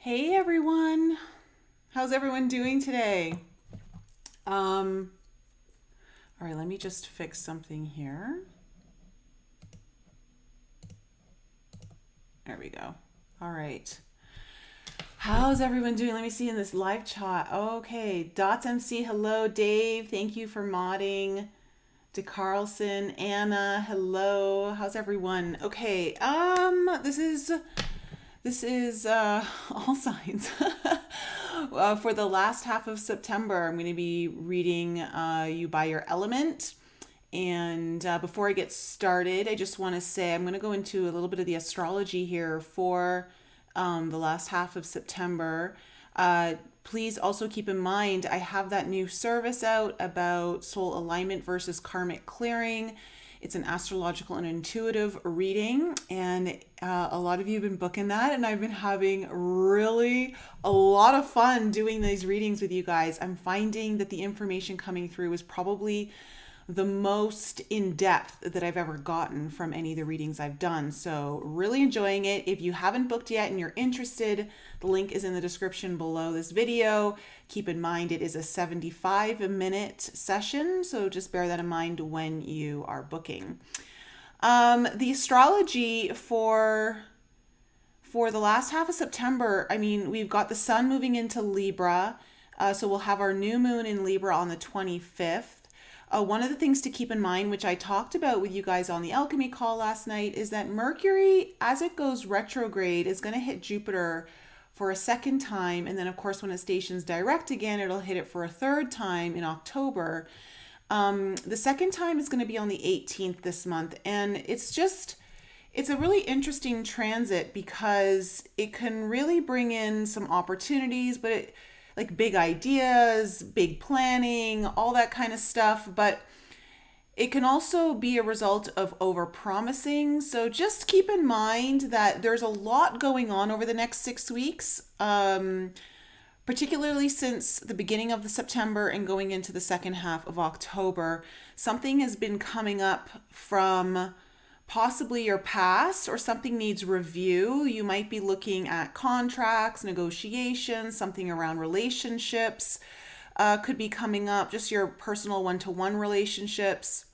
Hey everyone. How's everyone doing today? All right, let me just fix something here. There we go. All right. How's everyone doing? Let me see in this live chat. Okay, Dots MC, hello. Dave, thank you for modding. De Carlson, Anna, hello. How's everyone? Okay, this is all signs. For the last half of September, I'm going to be reading you by your element. And before I get started, I just want to say I'm going to go into a little bit of the astrology here for the last half of September. Please also keep in mind I have that new service out about soul alignment versus karmic clearing. It's an astrological and intuitive reading, and a lot of you have been booking that, and I've been having really a lot of fun doing these readings with you guys. I'm finding that the information coming through is probably the most in depth that I've ever gotten from any of the readings I've done. So, really enjoying it. If you haven't booked yet and you're interested, the link is in the description below this video. Keep in mind it is a 75-minute session, so just bear that in mind when you are booking. The astrology for the last half of September, I mean, we've got the sun moving into Libra, so we'll have our new moon in Libra on the 25th. One of the things to keep in mind, which I talked about with you guys on the alchemy call last night, is that Mercury, as it goes retrograde, is going to hit Jupiter for a second time. And then, of course, when it stations direct again, it'll hit it for a third time in October. The second time is going to be on the 18th this month. And it's a really interesting transit because it can really bring in some opportunities, but like big ideas, big planning, all that kind of stuff. But it can also be a result of overpromising. So just keep in mind that there's a lot going on over the next 6 weeks, particularly since the beginning of the September and going into the second half of October. Something has been coming up from possibly your past, or something needs review. You might be looking at contracts, negotiations, something around relationships could be coming up, just your personal one-to-one relationships.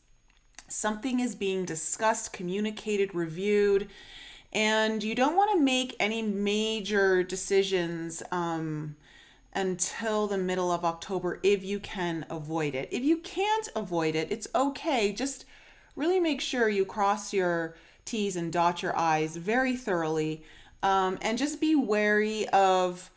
Something is being discussed, communicated, reviewed, and you don't want to make any major decisions until the middle of October if you can avoid it. If you can't avoid it, it's okay. Just really make sure you cross your T's and dot your I's very thoroughly, and just be wary of,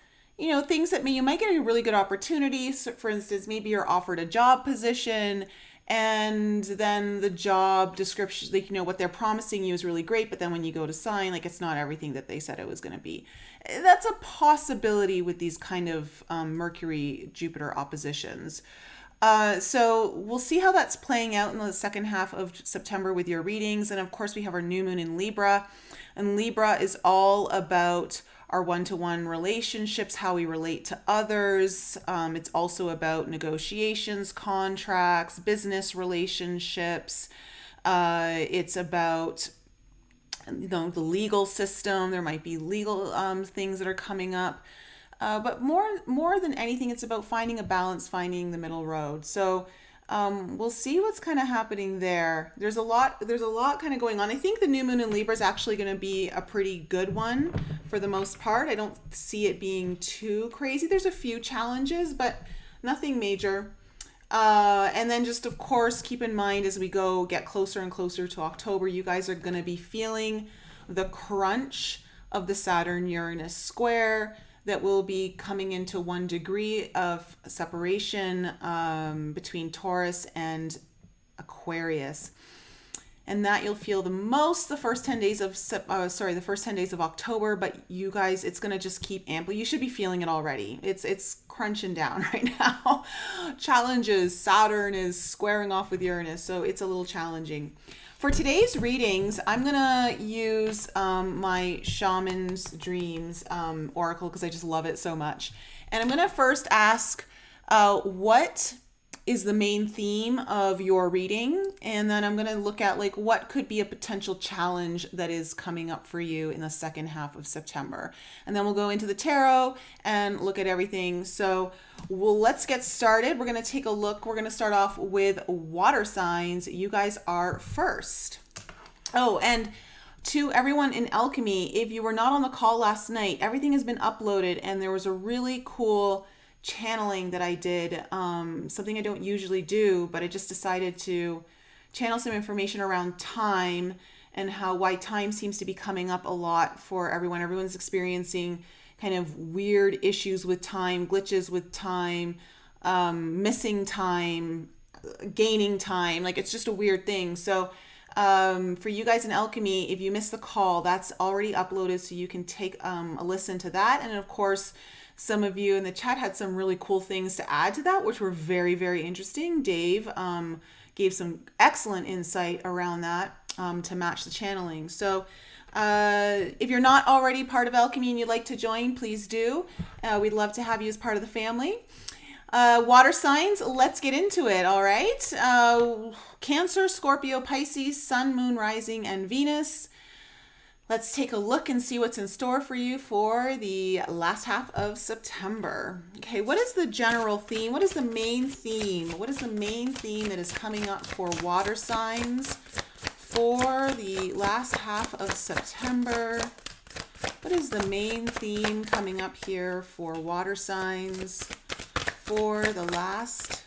things that you might get a really good opportunity. So for instance, maybe you're offered a job position and then the job description, what they're promising you is really great, but then when you go to sign, it's not everything that they said it was going to be. That's a possibility with these kind of Mercury-Jupiter oppositions. So we'll see how that's playing out in the second half of September with your readings. And of course, we have our new moon in Libra. And Libra is all about our one-to-one relationships, how we relate to others. It's also about negotiations, contracts, business relationships. It's about the legal system. There might be legal things that are coming up. But more than anything, it's about finding a balance, finding the middle road. So we'll see what's kind of happening there. There's a lot kind of going on. I think the new moon in Libra is actually going to be a pretty good one for the most part. I don't see it being too crazy. There's a few challenges, but nothing major. And then just, of course, keep in mind as we get closer and closer to October, you guys are going to be feeling the crunch of the Saturn-Uranus square that will be coming into 1 degree of separation between Taurus and Aquarius. And that you'll feel the most the first 10 days of October, but you guys, it's going to just keep ample. You should be feeling it already. It's crunching down right now. Challenges. Saturn is squaring off with Uranus, so it's a little challenging. For today's readings, I'm going to use my Shaman's Dreams Oracle because I just love it so much. And I'm going to first ask what is the main theme of your reading. And then I'm going to look at like what could be a potential challenge that is coming up for you in the second half of September. And then we'll go into the tarot and look at everything. So let's get started. We're going to take a look. We're going to start off with water signs. You guys are first. Oh, and to everyone in Alchemy, if you were not on the call last night, everything has been uploaded, and there was a really cool channeling that I did, something I don't usually do, but I just decided to channel some information around time and why time seems to be coming up a lot for everyone. Everyone's experiencing kind of weird issues with time, glitches with time, missing time, gaining time. Like, it's just a weird thing. So for you guys in Alchemy, if you missed the call, that's already uploaded, so you can take a listen to that. And of course, some of you in the chat had some really cool things to add to that, which were very, very interesting. Dave gave some excellent insight around that to match the channeling. So if you're not already part of Alchemy and you'd like to join, please do. We'd love to have you as part of the family. Water signs, let's get into it, all right? Cancer, Scorpio, Pisces, Sun, Moon, Rising, and Venus. Let's take a look and see what's in store for you for the last half of September. Okay, what is the general theme? What is the main theme? What is the main theme that is coming up for water signs for the last half of September? What is the main theme coming up here for water signs for the last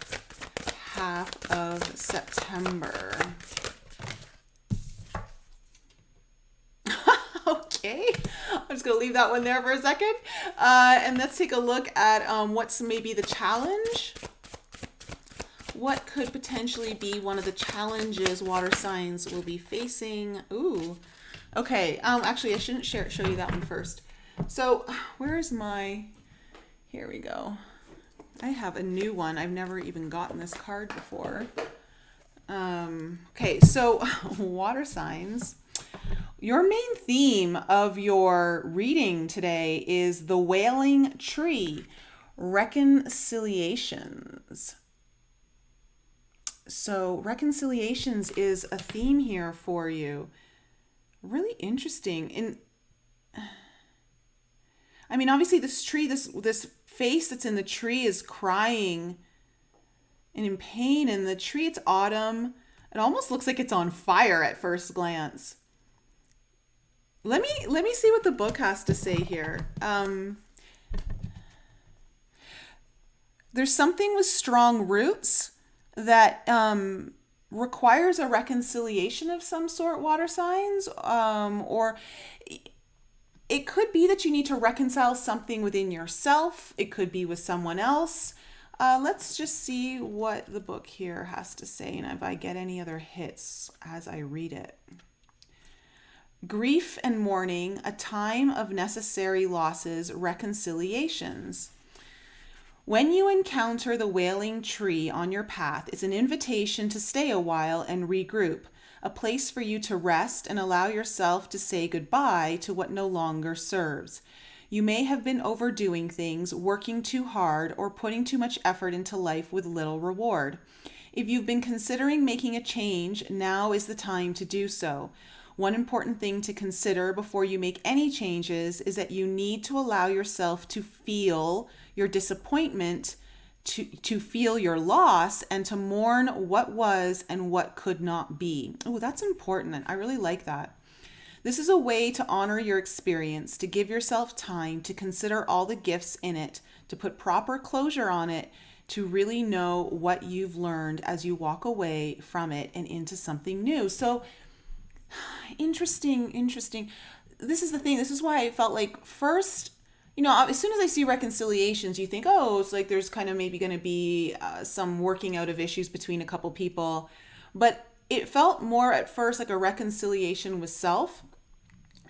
half of September? Okay, I'm just going to leave that one there for a second. And let's take a look at what's maybe the challenge. What could potentially be one of the challenges water signs will be facing? Ooh, okay. Actually, I shouldn't show you that one first. So where's my, here we go. I have a new one. I've never even gotten this card before. Okay, so water signs. Your main theme of your reading today is the wailing tree, reconciliations. So reconciliations is a theme here for you. Really interesting. And I mean, obviously this tree, this face that's in the tree is crying and in pain, and the tree, it's autumn. It almost looks like it's on fire at first glance. Let me see what the book has to say here. There's something with strong roots that requires a reconciliation of some sort, water signs, or it could be that you need to reconcile something within yourself. It could be with someone else. Let's just see what the book here has to say, and if I get any other hits as I read it. Grief and mourning, a time of necessary losses, reconciliations. When you encounter the wailing tree on your path, it's an invitation to stay a while and regroup, a place for you to rest and allow yourself to say goodbye to what no longer serves. You may have been overdoing things, working too hard, or putting too much effort into life with little reward. If you've been considering making a change, now is the time to do so. One important thing to consider before you make any changes is that you need to allow yourself to feel your disappointment, to feel your loss, and to mourn what was and what could not be. Oh, that's important. I really like that. This is a way to honor your experience, to give yourself time to consider all the gifts in it, to put proper closure on it, to really know what you've learned as you walk away from it and into something new. So interesting. This is the thing. This is why I felt like first, as soon as I see reconciliations, you think, oh, it's like there's kind of maybe going to be some working out of issues between a couple people. But it felt more at first like a reconciliation with self.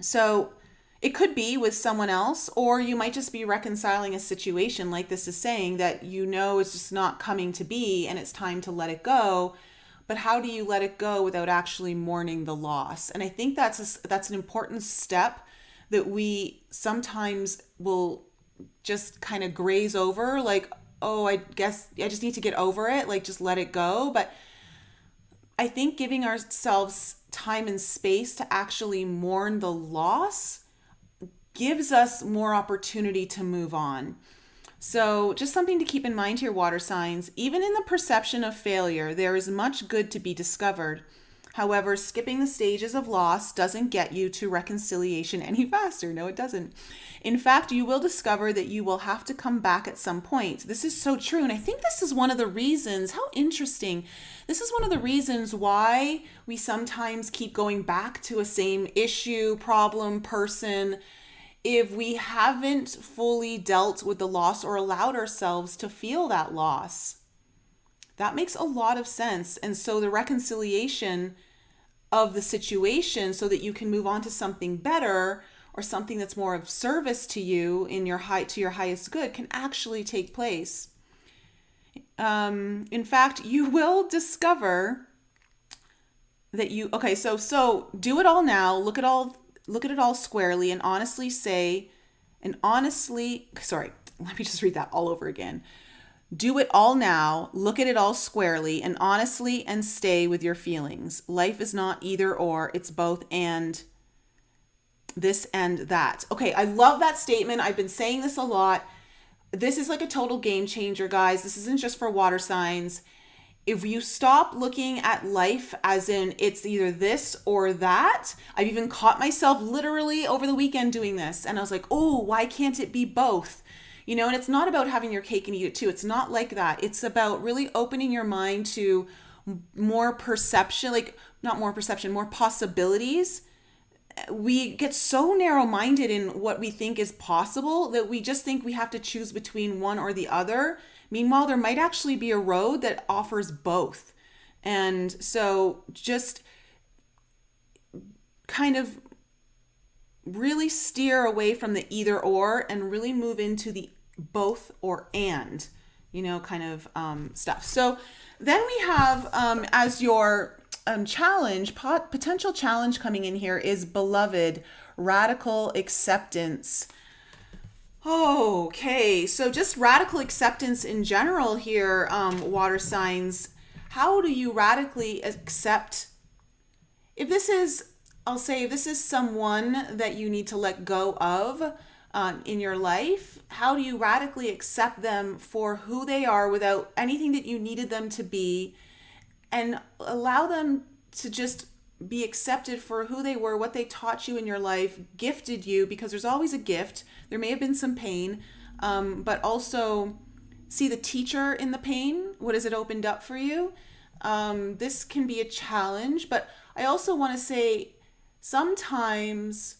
So it could be with someone else, or you might just be reconciling a situation like this is saying that it's just not coming to be and it's time to let it go. But how do you let it go without actually mourning the loss? And I think that's an important step that we sometimes will just kind of graze over, like, oh, I guess I just need to get over it, like just let it go. But I think giving ourselves time and space to actually mourn the loss gives us more opportunity to move on. So, just something to keep in mind here, water signs. Even in the perception of failure, there is much good to be discovered. However, skipping the stages of loss doesn't get you to reconciliation any faster. No, it doesn't. In fact, you will discover that you will have to come back at some point. This is so true. And I think this is one of the reasons, how interesting. This is one of the reasons why we sometimes keep going back to a same issue, problem, person, if we haven't fully dealt with the loss or allowed ourselves to feel that loss. That makes a lot of sense. And so the reconciliation of the situation so that you can move on to something better or something that's more of service to you in your to your highest good can actually take place. In fact, you will discover that so do it all now, look at it all squarely and honestly let me just read that all over again. Do it all now, look at it all squarely, and honestly and stay with your feelings. Life is not either or, it's both and this and that. Okay, I love that statement. I've been saying this a lot. This is like a total game changer, guys. This isn't just for water signs. If you stop looking at life as in it's either this or that, I've even caught myself literally over the weekend doing this. And I was like, oh, why can't it be both? You know, and it's not about having your cake and eat it too. It's not like that. It's about really opening your mind to more perception, more possibilities. We get so narrow-minded in what we think is possible that we just think we have to choose between one or the other. Meanwhile, there might actually be a road that offers both. And so just kind of really steer away from the either or and really move into the both or and, kind of stuff. So then we have as your potential challenge coming in here is beloved, radical acceptance. Okay, so just radical acceptance in general here, water signs. How do you radically accept if this is someone that you need to let go of in your life? How do you radically accept them for who they are without anything that you needed them to be, and allow them to just be accepted for who they were, what they taught you in your life, gifted you, because there's always a gift. There may have been some pain, but also see the teacher in the pain. What has it opened up for you? This can be a challenge, but I also want to say sometimes,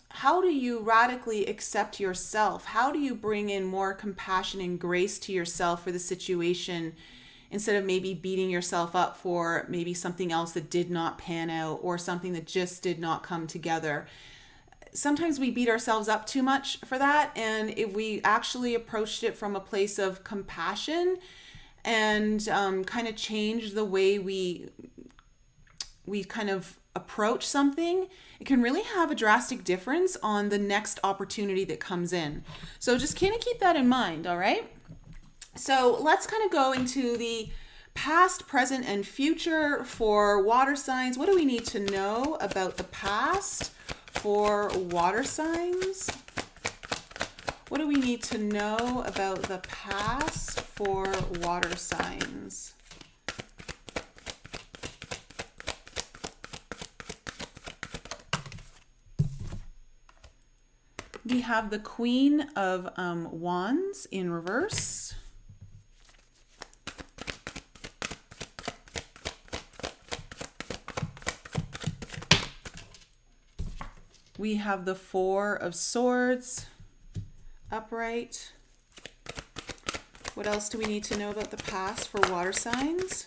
how do you radically accept yourself? How do you bring in more compassion and grace to yourself for the situation instead of maybe beating yourself up for maybe something else that did not pan out or something that just did not come together? Sometimes we beat ourselves up too much for that. And if we actually approached it from a place of compassion and kind of change the way we kind of approach something, it can really have a drastic difference on the next opportunity that comes in. So just kind of keep that in mind, all right? So let's kind of go into the past, present, and future for water signs. What do we need to know about the past for water signs? What do we need to know about the past for water signs? We have the Queen of Wands in reverse. We have the Four of Swords upright. What else do we need to know about the past for water signs?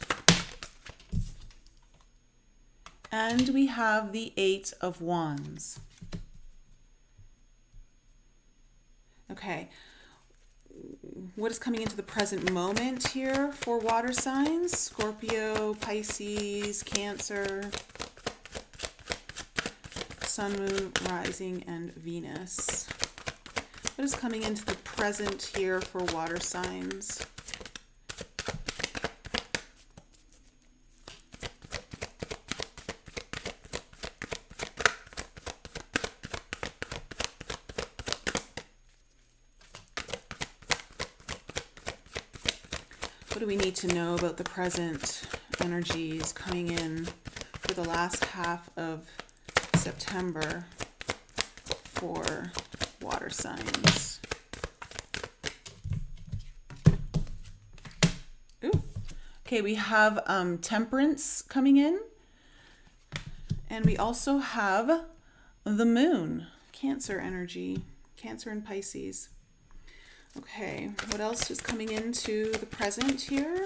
And we have the Eight of Wands. Okay, what is coming into the present moment here for water signs? Scorpio, Pisces, Cancer, Sun, Moon, Rising, and Venus. What is coming into the present here for water signs? What do we need to know about the present energies coming in for the last half of September for water signs? Ooh. Okay, we have Temperance coming in. And we also have the Moon, Cancer energy, Cancer and Pisces. Okay, what else is coming into the present here?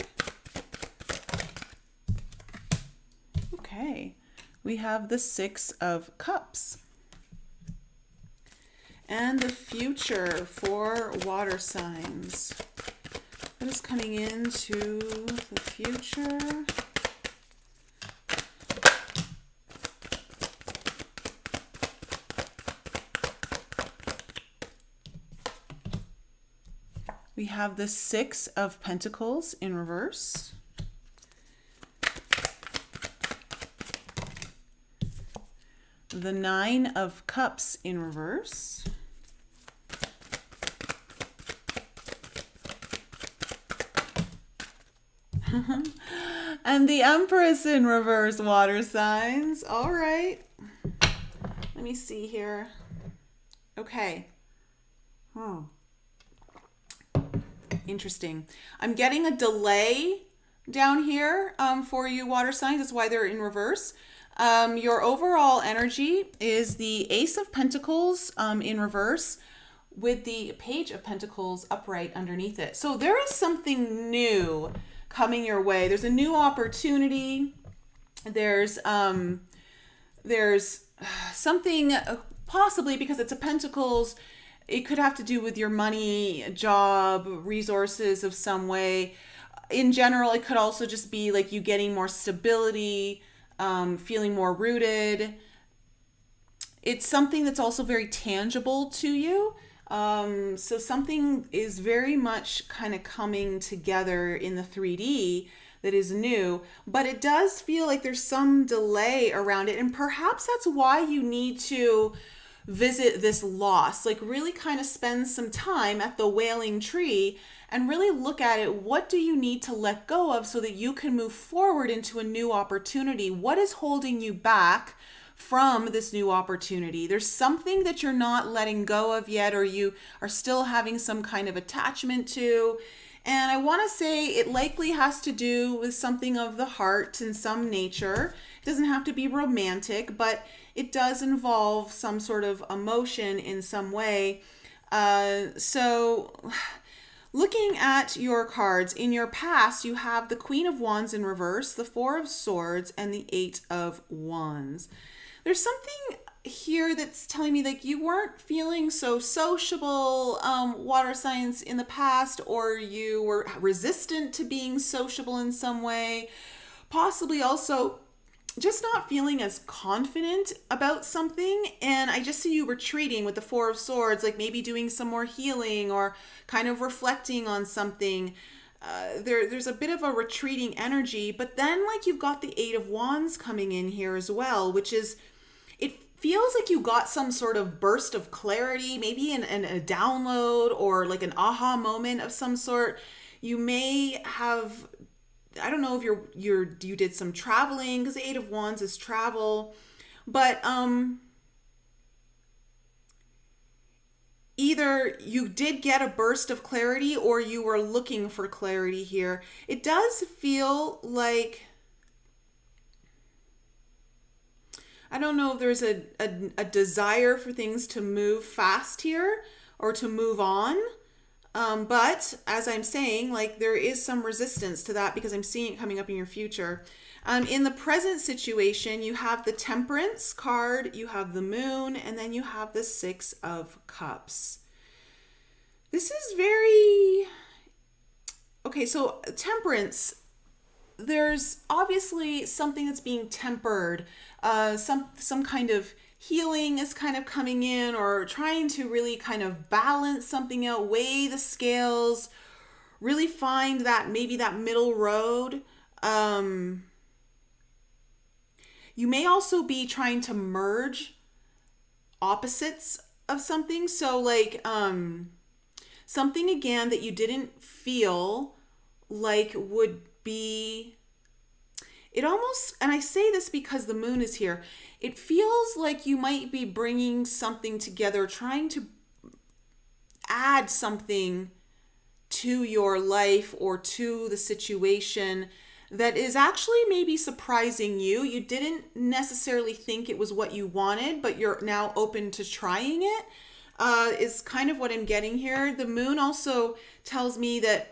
Okay, we have the Six of Cups. And the future for water signs. What is coming into the future? We have the Six of Pentacles in reverse. The Nine of Cups in reverse. And the Empress in reverse, water signs. All right. Let me see here. Okay. Interesting. I'm getting a delay down here for you water signs. That's why they're in reverse. Your overall energy is the Ace of Pentacles in reverse with the Page of Pentacles upright underneath it. So there is something new coming your way. There's a new opportunity. There's something possibly, because it's a Pentacles, it could have to do with your money, job, resources of some way. In general, it could also just be like you getting more stability, feeling more rooted. It's something that's also very tangible to you. So something is very much kind of coming together in the 3D that is new, but it does feel like there's some delay around it. And perhaps that's why you need to visit this loss, like really kind of spend some time at the Wailing Tree and really look at it. What do you need to let go of so that you can move forward into a new opportunity? What is holding you back from this new opportunity? There's something that you're not letting go of yet, or you are still having some kind of attachment to. And I want to say it likely has to do with something of the heart in some nature. It doesn't have to be romantic, but it does involve some sort of emotion in some way. So looking at your cards, in your past, you have the Queen of Wands in reverse, the Four of Swords, and the Eight of Wands. There's something here that's telling me like you weren't feeling so sociable, water signs, in the past, or you were resistant to being sociable in some way. Possibly also just not feeling as confident about something. And I just see you retreating with the Four of Swords, like maybe doing some more healing or kind of reflecting on something. There's a bit of a retreating energy, but then like you've got the Eight of Wands coming in here as well, which is, it feels like you got some sort of burst of clarity, maybe a download or like an aha moment of some sort. You may have, I don't know if you did some traveling, because the Eight of Wands is travel, but either you did get a burst of clarity or you were looking for clarity here. It does feel like, I don't know if there's a desire for things to move fast here or to move on. But as I'm saying, like there is some resistance to that because I'm seeing it coming up in your future. In the present situation, you have the Temperance card, you have the Moon, and then you have the Six of Cups. This is very, okay, so Temperance, there's obviously something that's being tempered, some kind of healing is kind of coming in, or trying to really kind of balance something out, weigh the scales, really find that maybe that middle road. You may also be trying to merge opposites of something. So like something again that you didn't feel like would be, it almost, and I say this because the moon is here, it feels like you might be bringing something together, trying to add something to your life or to the situation that is actually maybe surprising you. You didn't necessarily think it was what you wanted, but you're now open to trying it, is kind of what I'm getting here. The moon also tells me that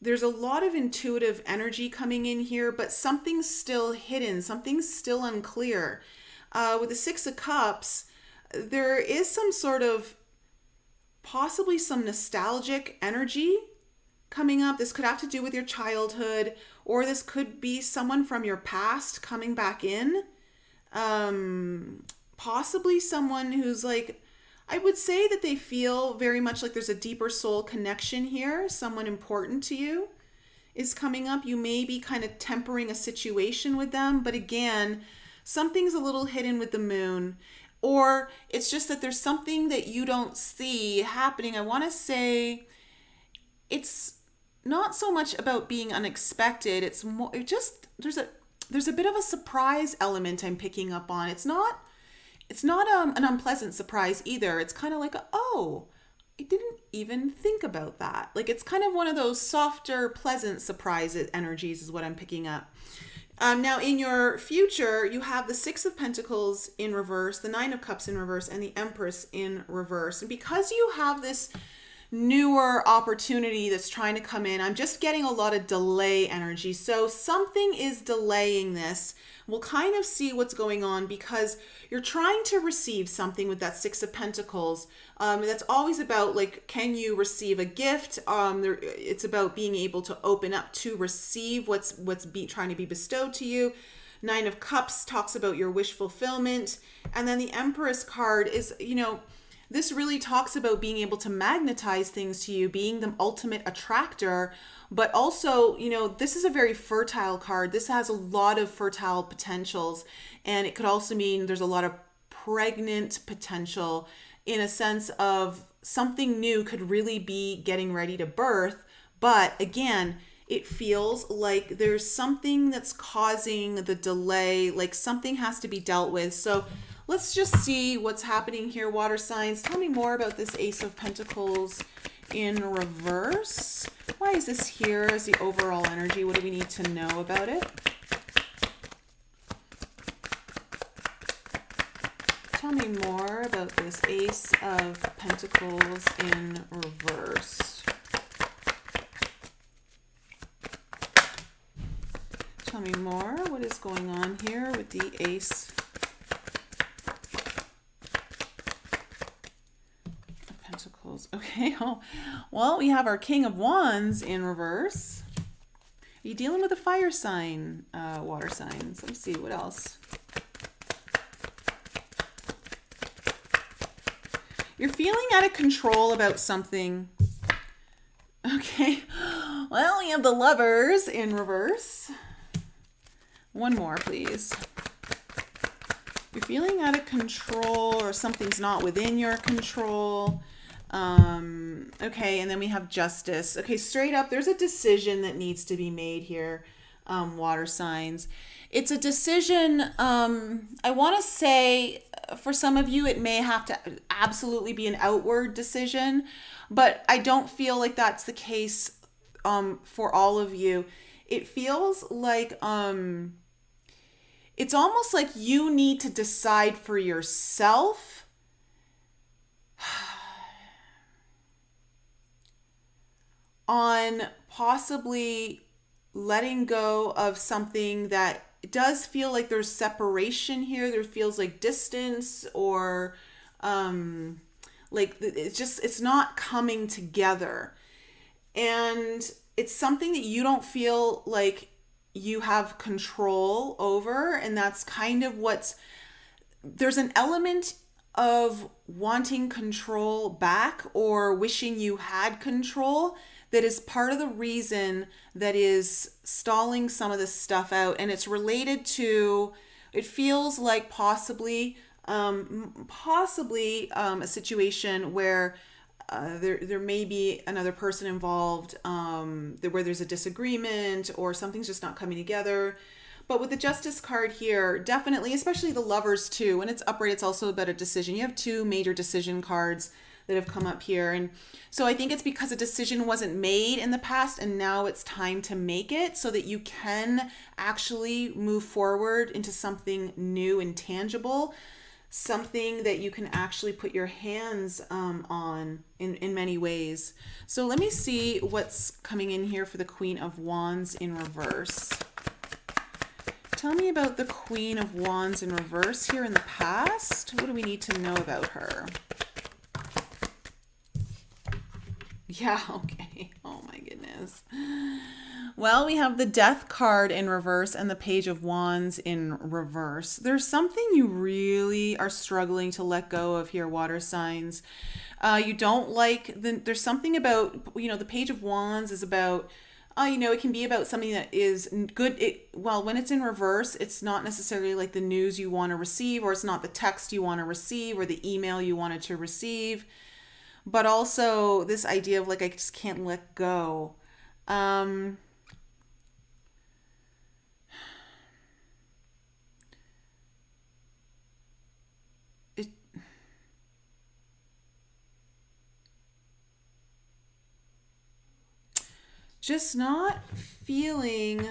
there's a lot of intuitive energy coming in here, but something's still hidden, something's still unclear. With the Six of Cups, there is some sort of, possibly some nostalgic energy coming up. This could have to do with your childhood, or this could be someone from your past coming back in. Possibly someone who's like, I would say that they feel very much like there's a deeper soul connection here. Someone important to you is coming up. You may be kind of tempering a situation with them, but again, something's a little hidden with the moon, or it's just that there's something that you don't see happening. I want to say it's not so much about being unexpected. It's more, it just, there's a bit of a surprise element I'm picking up on. It's not an unpleasant surprise either. It's kind of like, oh, I didn't even think about that. Like, it's kind of one of those softer, pleasant surprise energies is what I'm picking up. Now, in your future, you have the Six of Pentacles in reverse, the Nine of Cups in reverse, and the Empress in reverse. And because you have this newer opportunity that's trying to come in, I'm just getting a lot of delay energy. So something is delaying this. We'll kind of see what's going on because you're trying to receive something with that Six of Pentacles. That's always about, like, can you receive a gift? It's about being able to open up to receive what's trying to be bestowed to you. Nine of Cups talks about your wish fulfillment. And then the Empress card is, this really talks about being able to magnetize things to you, being the ultimate attractor. But also, this is a very fertile card. This has a lot of fertile potentials. And it could also mean there's a lot of pregnant potential, in a sense of something new could really be getting ready to birth. But again, it feels like there's something that's causing the delay, like something has to be dealt with. So let's just see what's happening here, water signs. Tell me more about this Ace of Pentacles in reverse. Why is this here as the overall energy? What do we need to know about it? Tell me more about this Ace of Pentacles in reverse. Tell me more. What is going on here with the Ace of Pentacles? Okay. Oh, well, we have our King of Wands in reverse. Are you dealing with a fire sign, water signs? Let me see. What else? You're feeling out of control about something. Okay. Well, we have the Lovers in reverse. One more, please. You're feeling out of control, or something's not within your control. Okay, and then we have Justice. Okay, straight up, there's a decision that needs to be made here, water signs. It's a decision, I want to say, for some of you, it may have to absolutely be an outward decision, but I don't feel like that's the case for all of you. It feels like it's almost like you need to decide for yourself on possibly letting go of something that does feel like there's separation here. There feels like distance, or like it's not coming together. And it's something that you don't feel like you have control over. And that's kind of what's there's an element of wanting control back or wishing you had control that is part of the reason that is stalling some of this stuff out. And it's related to, it feels like possibly a situation where there may be another person involved, where there's a disagreement or something's just not coming together. But with the Justice card here, definitely, especially the Lovers too, when it's upright, it's also about a decision. You have two major decision cards that have come up here. And so I think it's because a decision wasn't made in the past and now it's time to make it so that you can actually move forward into something new and tangible, something that you can actually put your hands on in many ways. So let me see what's coming in here for the Queen of Wands in reverse. Tell me about the Queen of Wands in reverse here in the past. What do we need to know about her? Yeah, okay. Oh my goodness. Well, we have the Death card in reverse and the Page of Wands in reverse. There's something you really are struggling to let go of here, water signs. You don't like, there's something about, the Page of Wands is about, it can be about something that is good. When it's in reverse, it's not necessarily like the news you want to receive, or it's not the text you want to receive, or the email you wanted to receive. But also this idea of like, I just can't let go. Just not feeling,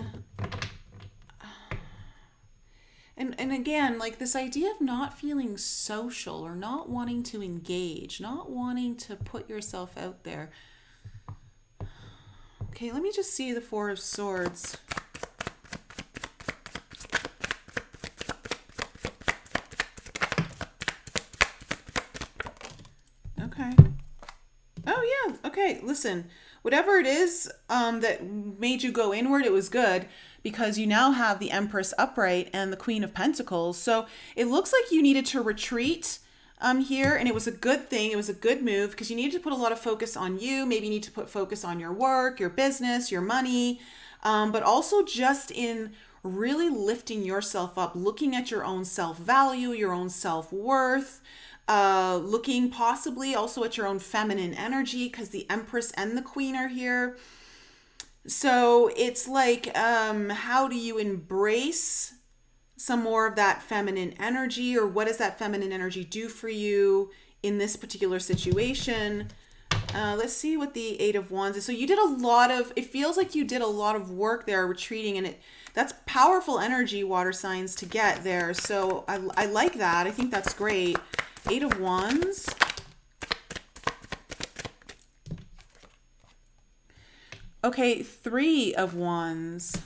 and again, like this idea of not feeling social or not wanting to engage, not wanting to put yourself out there. Okay, let me just see the Four of Swords. Okay. Oh yeah, okay, listen. Whatever it is that made you go inward, it was good because you now have the Empress upright and the Queen of Pentacles. So it looks like you needed to retreat here, and it was a good thing. It was a good move because you needed to put a lot of focus on you. Maybe you need to put focus on your work, your business, your money, but also just in really lifting yourself up, looking at your own self-value, your own self-worth, looking possibly also at your own feminine energy because the Empress and the Queen are here. So it's like, how do you embrace some more of that feminine energy, or what does that feminine energy do for you in this particular situation? Let's see what the Eight of Wands is. So you did it feels like you did a lot of work there retreating, and that's powerful energy, water signs, to get there. So I like that. I think that's great. Eight of Wands. Okay, Three of Wands.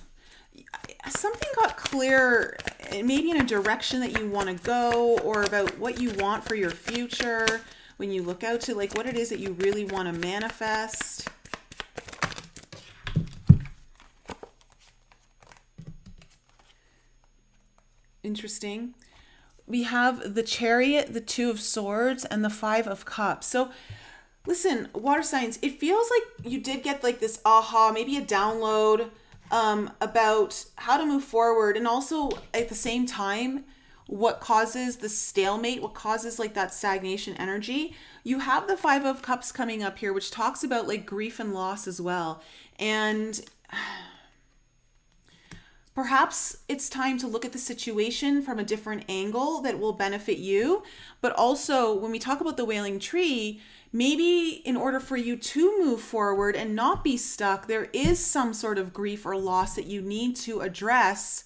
Something got clear, maybe in a direction that you want to go, or about what you want for your future when you look out to like what it is that you really want to manifest. Interesting. We have the Chariot, the Two of Swords, and the Five of Cups. So listen, water signs, it feels like you did get like this aha, maybe a download about how to move forward. And also at the same time, what causes the stalemate, what causes like that stagnation energy. You have the Five of Cups coming up here, which talks about like grief and loss as well. And perhaps it's time to look at the situation from a different angle that will benefit you. But also, when we talk about the Wailing Tree, maybe in order for you to move forward and not be stuck, there is some sort of grief or loss that you need to address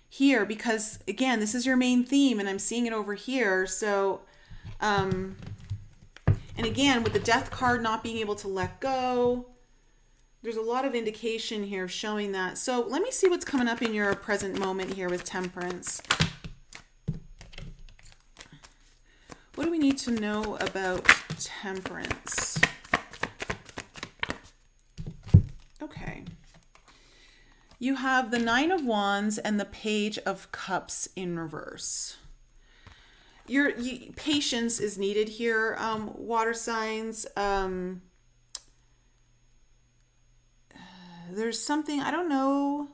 here. Because, again, this is your main theme, and I'm seeing it over here. So, and again, with the Death card not being able to let go, there's a lot of indication here showing that. So let me see what's coming up in your present moment here with Temperance. What do we need to know about Temperance? Okay. You have the Nine of Wands and the Page of Cups in reverse. Patience is needed here, water signs. There's something, I don't know.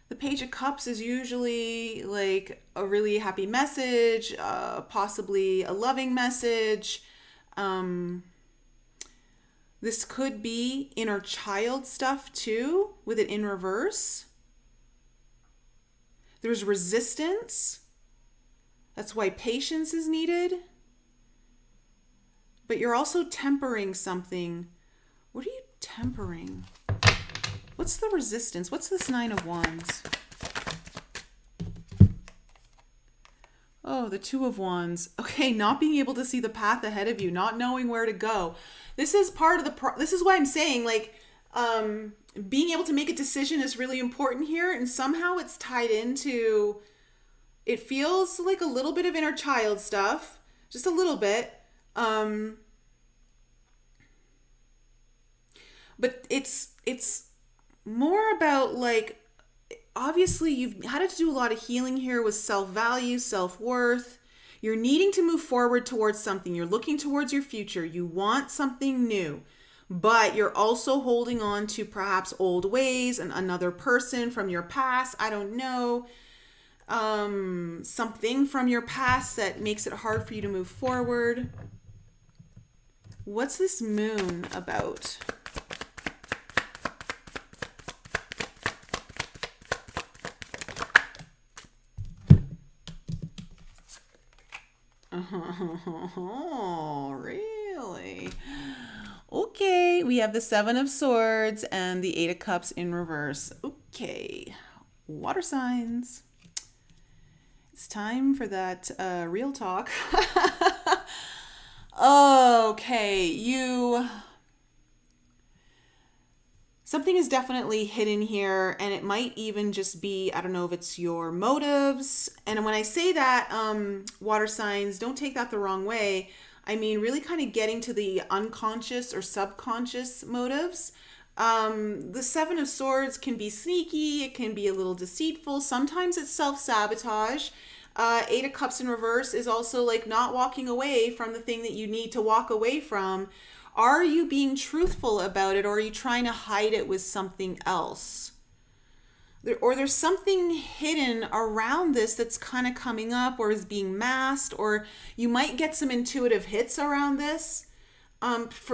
The Page of Cups is usually like a really happy message, possibly a loving message. This could be inner child stuff too, with it in reverse. There's resistance. That's why patience is needed. But you're also tempering something. What are you tempering? What's the resistance? What's this Nine of Wands? Oh, the Two of Wands. Okay, not being able to see the path ahead of you, not knowing where to go. This is part of this is why I'm saying, like, being able to make a decision is really important here, and somehow it's tied into, it feels like a little bit of inner child stuff, just a little bit. But it's more about, like, obviously you've had to do a lot of healing here with self-value, self-worth. You're needing to move forward towards something. You're looking towards your future. You want something new, but you're also holding on to perhaps old ways and another person from your past. I don't know. Something from your past that makes it hard for you to move forward. What's this Moon about? Oh, really? Okay, we have the Seven of Swords and the Eight of Cups in reverse. Okay, water signs. It's time for that real talk. Okay, something is definitely hidden here, and it might even just be, I don't know if it's your motives. And when I say that, water signs, don't take that the wrong way. I mean, really kind of getting to the unconscious or subconscious motives. The Seven of Swords can be sneaky. It can be a little deceitful. Sometimes it's self-sabotage. Eight of Cups in reverse is also like not walking away from the thing that you need to walk away from. Are you being truthful about it, or are you trying to hide it with something else? There's something hidden around this that's kind of coming up or is being masked, or you might get some intuitive hits around this.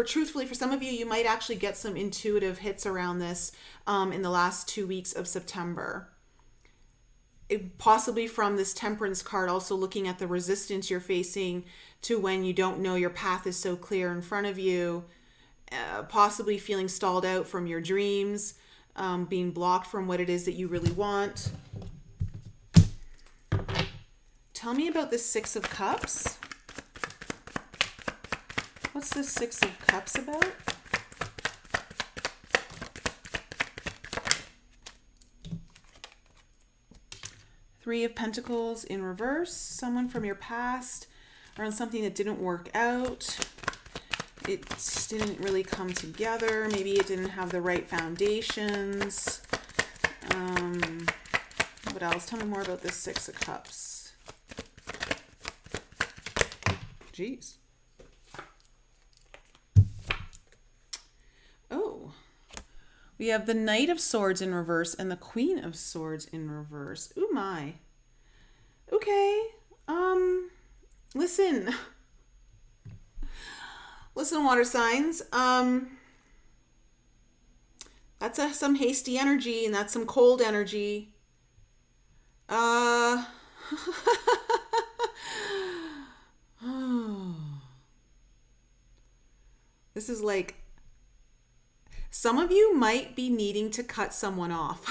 Truthfully, for some of you, you might actually get some intuitive hits around this in the last 2 weeks of September. Possibly from this Temperance card, also looking at the resistance you're facing to when you don't know your path is so clear in front of you, possibly feeling stalled out from your dreams, being blocked from what it is that you really want. Tell me about this Six of Cups. What's this Six of Cups about? Three of Pentacles in reverse. Someone from your past around something that didn't work out. It didn't really come together. Maybe it didn't have the right foundations. What else? Tell me more about this Six of Cups. Jeez. Oh. We have the Knight of Swords in reverse and the Queen of Swords in reverse. Ooh my. Okay. Listen. Listen, water signs. That's some hasty energy, and that's some cold energy. This is like, some of you might be needing to cut someone off.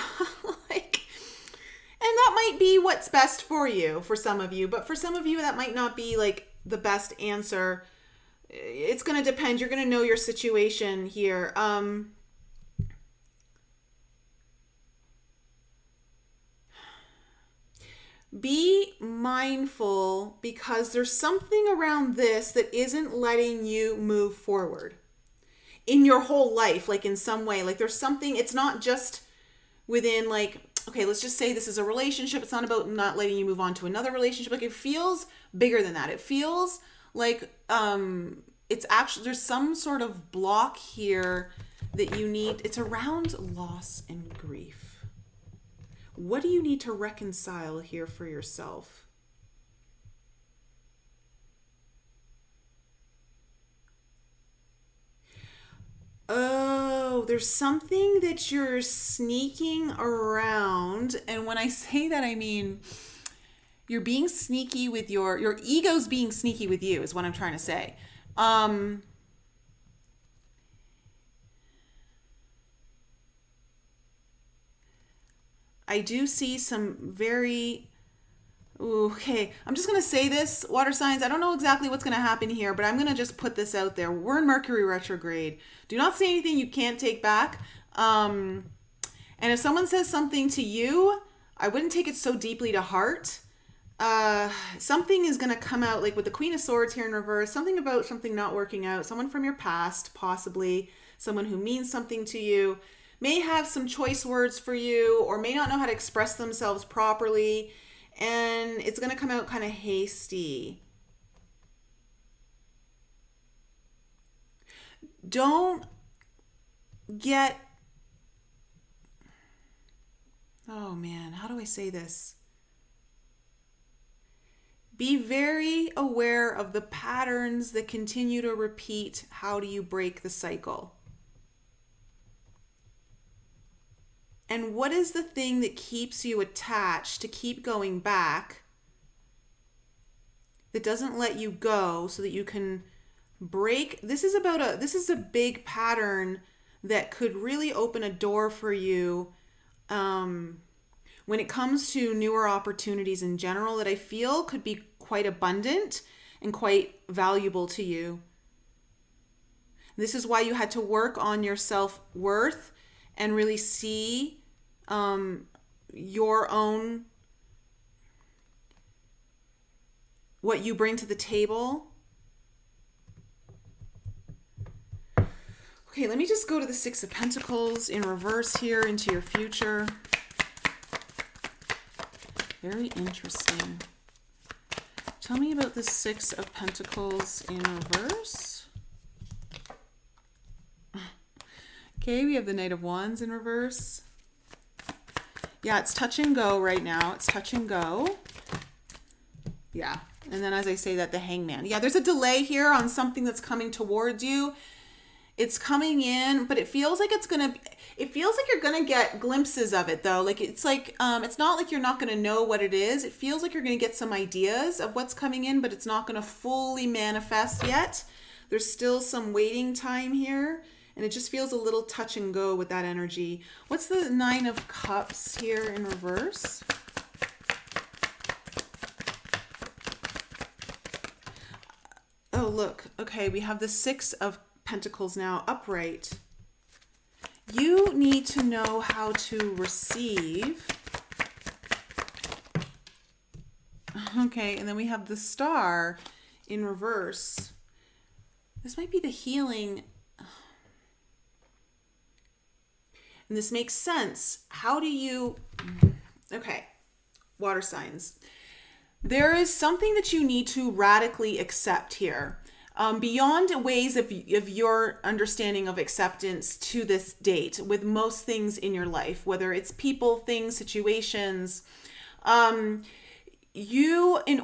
And that might be what's best for you, for some of you. But for some of you, that might not be like the best answer. It's going to depend. You're going to know your situation here. Be mindful, because there's something around this that isn't letting you move forward in your whole life, like in some way. Like there's something, it's not just within like, okay, let's just say this is a relationship. It's not about not letting you move on to another relationship. Like, it feels bigger than that. It feels like it's actually, there's some sort of block here that you need. It's around loss and grief. What do you need to reconcile here for yourself? Oh, there's something that you're sneaking around. And when I say that, I mean you're being sneaky with your ego's being sneaky with you is what I'm trying to say. Um I do see some very okay. I'm just going to say this, water signs. I don't know exactly what's going to happen here, but I'm going to just put this out there. We're in Mercury retrograde. Do not say anything you can't take back. And if someone says something to you, I wouldn't take it so deeply to heart. Something is going to come out, like with the Queen of Swords here in reverse, something about something not working out, someone from your past, possibly someone who means something to you, may have some choice words for you or may not know how to express themselves properly, and it's going to come out kind of hasty. Don't get, oh man, how do I say this? Be very aware of the patterns that continue to repeat. How do you break the cycle? And what is the thing that keeps you attached to keep going back, that doesn't let you go so that you can break? This is a big pattern that could really open a door for you when it comes to newer opportunities in general, that I feel could be quite abundant and quite valuable to you. This is why you had to work on your self-worth and really see your own, what you bring to the table. Okay, let me just go to the Six of Pentacles in reverse here into your future. Very interesting. Tell me about the Six of Pentacles in reverse. Okay, we have the Knight of Wands in reverse. Yeah, it's touch and go right now. It's touch and go. Yeah. And then as I say that, the Hangman. Yeah, there's a delay here on something that's coming towards you. It's coming in, but it feels like you're gonna get glimpses of it though. Like it's not like you're not gonna know what it is. It feels like you're gonna get some ideas of what's coming in, but it's not gonna fully manifest yet. There's still some waiting time here. And it just feels a little touch and go with that energy. What's the Nine of Cups here in reverse? Oh, look. Okay, we have the Six of Pentacles now upright. You need to know how to receive. Okay, and then we have the Star in reverse. This might be the healing. And this makes sense. How do you, okay, water signs. There is something that you need to radically accept here. Beyond ways of your understanding of acceptance to this date with most things in your life, whether it's people, things, situations, you need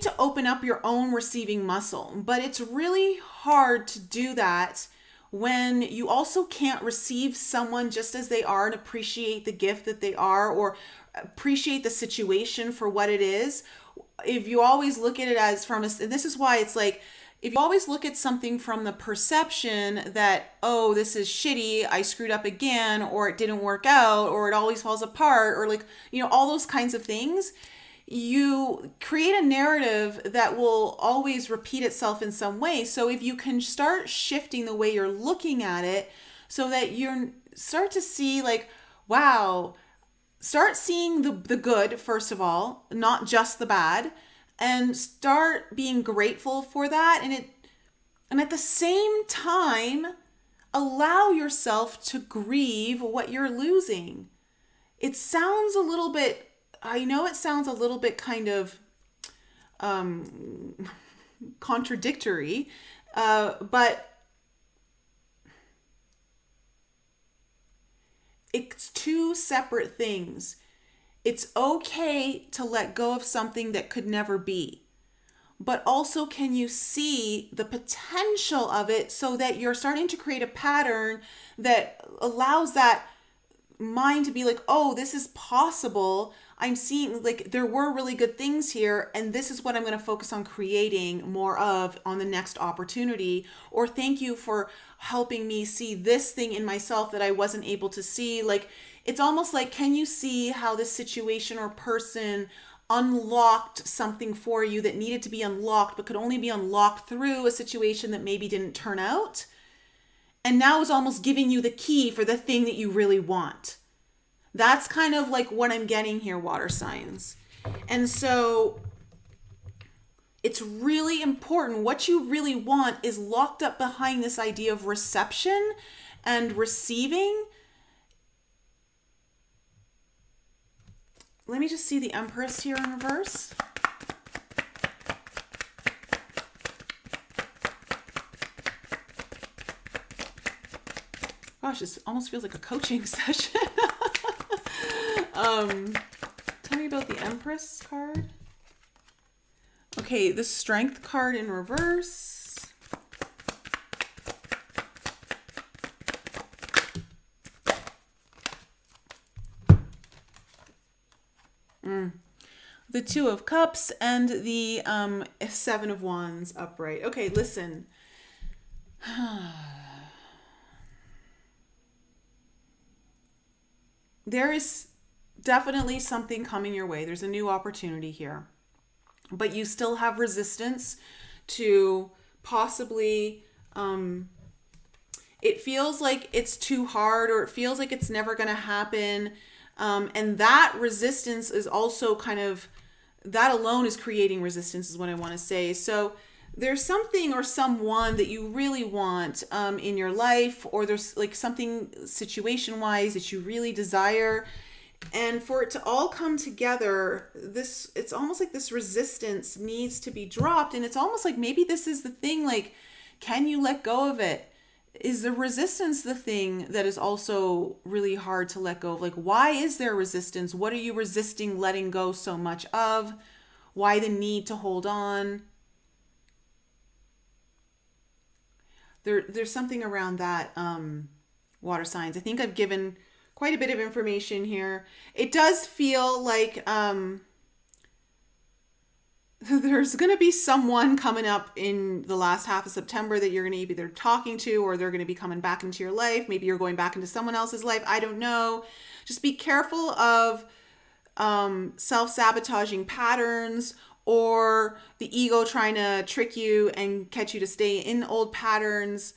to open up your own receiving muscle, but it's really hard to do that when you also can't receive someone just as they are and appreciate the gift that they are, or appreciate the situation for what it is. If you always look at it as and this is why it's like, if you always look at something from the perception that, oh, this is shitty, I screwed up again, or it didn't work out, or it always falls apart, or all those kinds of things, you create a narrative that will always repeat itself in some way. So if you can start shifting the way you're looking at it so that you start to see wow, start seeing the good, first of all, not just the bad, and start being grateful for that. And at the same time, allow yourself to grieve what you're losing. it sounds a little bit, I know it sounds a little bit kind of contradictory, but it's two separate things. It's okay to let go of something that could never be, but also can you see the potential of it so that you're starting to create a pattern that allows that mind to be like, oh, this is possible. I'm seeing like there were really good things here, and this is what I'm going to focus on creating more of on the next opportunity. Or thank you for helping me see this thing in myself that I wasn't able to see. Like, it's almost like, can you see how this situation or person unlocked something for you that needed to be unlocked, but could only be unlocked through a situation that maybe didn't turn out? And now is almost giving you the key for the thing that you really want. That's kind of like what I'm getting here, water signs. And so it's really important. What you really want is locked up behind this idea of reception and receiving. Let me just see the Empress here in reverse. Gosh, this almost feels like a coaching session. Tell me about the Empress card. Okay, the Strength card in reverse. The Two of Cups and the Seven of Wands upright. Okay, listen. There is definitely something coming your way. There's a new opportunity here. But you still have resistance to possibly, it feels like it's too hard, or it feels like it's never going to happen. And that resistance is also kind of, that alone is creating resistance is what I want to say. So there's something or someone that you really want in your life, or there's like something situation-wise that you really desire. And for it to all come together, it's almost like this resistance needs to be dropped. And it's almost like maybe this is the thing, like, can you let go of it? Is the resistance the thing that is also really hard to let go of? Like, why is there resistance? What are you resisting letting go so much of? Why the need to hold on? There's something around that, water signs. I think I've given quite a bit of information here. It does feel like there's going to be someone coming up in the last half of September that you're going to be either talking to, or they're going to be coming back into your life. Maybe you're going back into someone else's life. I don't know. Just be careful of self-sabotaging patterns, or the ego trying to trick you and catch you to stay in old patterns.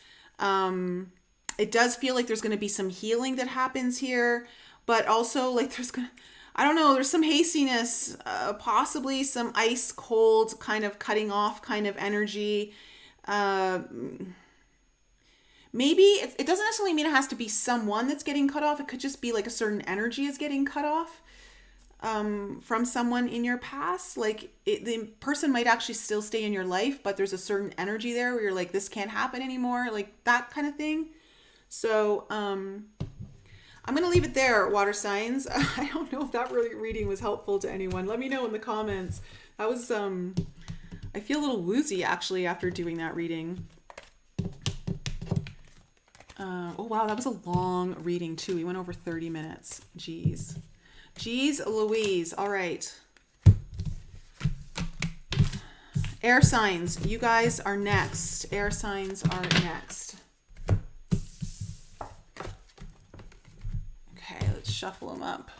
It does feel like there's going to be some healing that happens here, but also like there's some hastiness, possibly some ice cold kind of cutting off kind of energy. Maybe it doesn't necessarily mean it has to be someone that's getting cut off. It could just be like a certain energy is getting cut off from someone in your past. Like the person might actually still stay in your life, but there's a certain energy there where you're like, this can't happen anymore, like that kind of thing. So I'm going to leave it there, water signs. I don't know if that really reading was helpful to anyone. Let me know in the comments. That was, I feel a little woozy actually after doing that reading. Oh wow, that was a long reading too. We went over 30 minutes. Jeez Louise. All right. Air signs, you guys are next. Air signs are next. Okay, let's shuffle them up.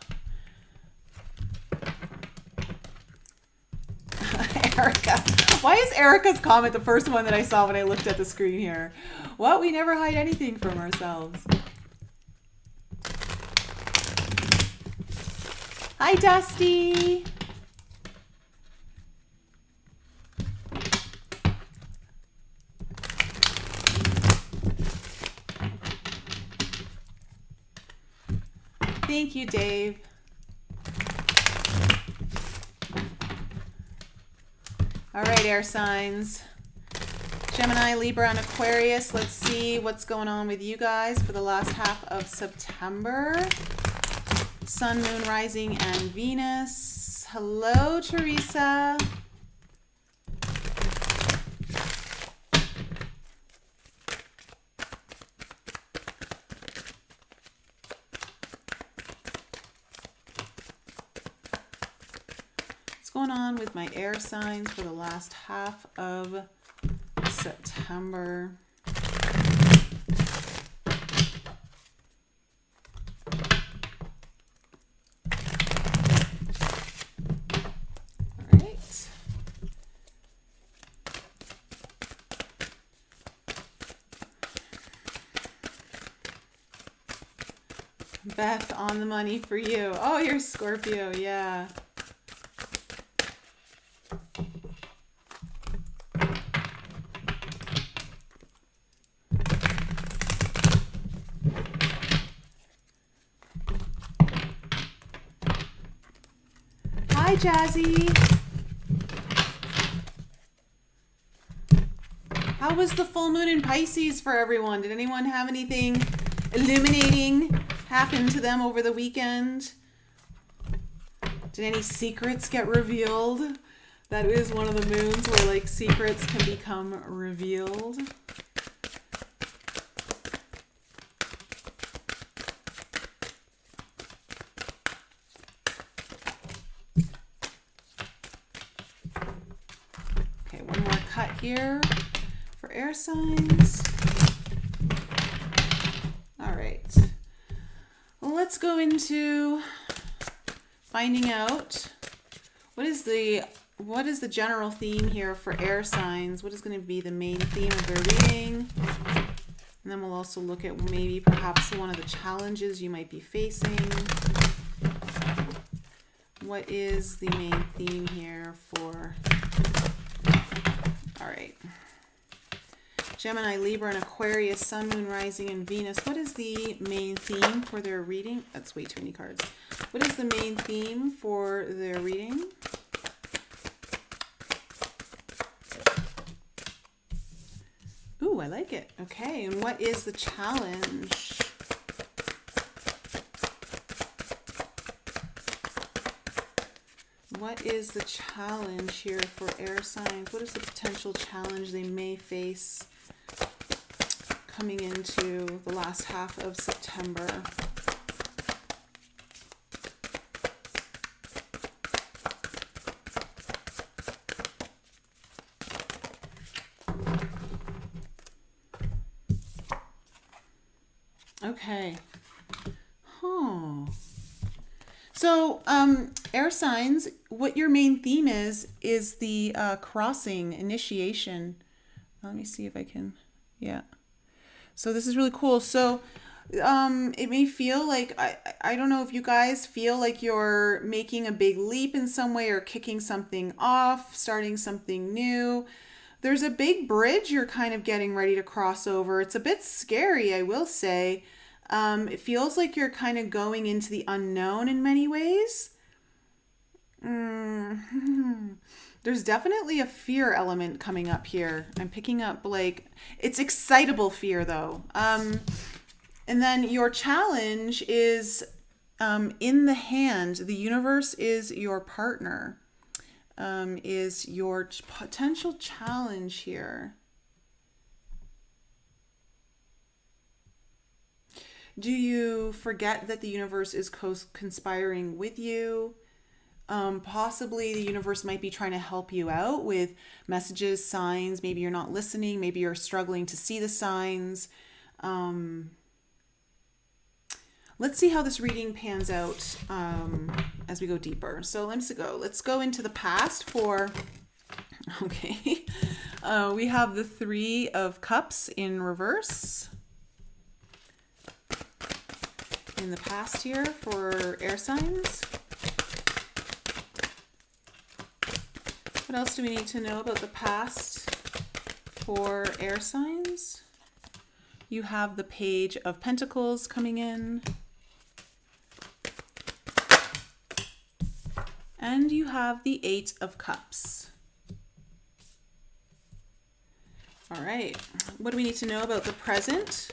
Erica. Why is Erica's comment the first one that I saw when I looked at the screen here? What? We never hide anything from ourselves. Hi, Dusty. Thank you, Dave. All right, air signs. Gemini, Libra, and Aquarius. Let's see what's going on with you guys for the last half of September. Sun, Moon, Rising, and Venus. Hello, Teresa. What's going on with my air signs for the last half of September? All right. Beth, on the money for you. Oh, you're Scorpio, yeah. Hi, Jazzy. How was the full moon in Pisces for everyone? Did anyone have anything illuminating happen to them over the weekend? Did any secrets get revealed? That is one of the moons where like secrets can become revealed. Okay, one more cut here for air signs. All right. Let's go into finding out what is the general theme here for air signs. What is going to be the main theme of their reading? And then we'll also look at maybe perhaps one of the challenges you might be facing. What is the main theme here for... All right. Gemini, Libra, and Aquarius, Sun, Moon, Rising, and Venus. What is the main theme for their reading? That's way too many cards. What is the main theme for their reading? Ooh, I like it. Okay, and what is the challenge? What is the challenge here for air signs? What is the potential challenge they may face coming into the last half of September? Okay. So, air signs, what your main theme is the crossing, initiation. Let me see if I can, yeah. So this is really cool. So it may feel like, I don't know if you guys feel like you're making a big leap in some way or kicking something off, starting something new. There's a big bridge you're kind of getting ready to cross over. It's a bit scary, I will say. It feels like you're kind of going into the unknown in many ways. There's definitely a fear element coming up here. I'm picking up like, it's excitable fear though. And then your challenge is in the hand. The universe is your partner, is your potential challenge here. Do you forget that the universe is conspiring with you? Possibly the universe might be trying to help you out with messages, signs. Maybe you're not listening. Maybe you're struggling to see the signs. Let's see how this reading pans out as we go deeper. So let's go into the past for, okay. We have the Three of Cups in reverse. In the past here for air signs. What else do we need to know about the past for air signs? You have the Page of Pentacles coming in. And you have the Eight of Cups. All right. What do we need to know about the present?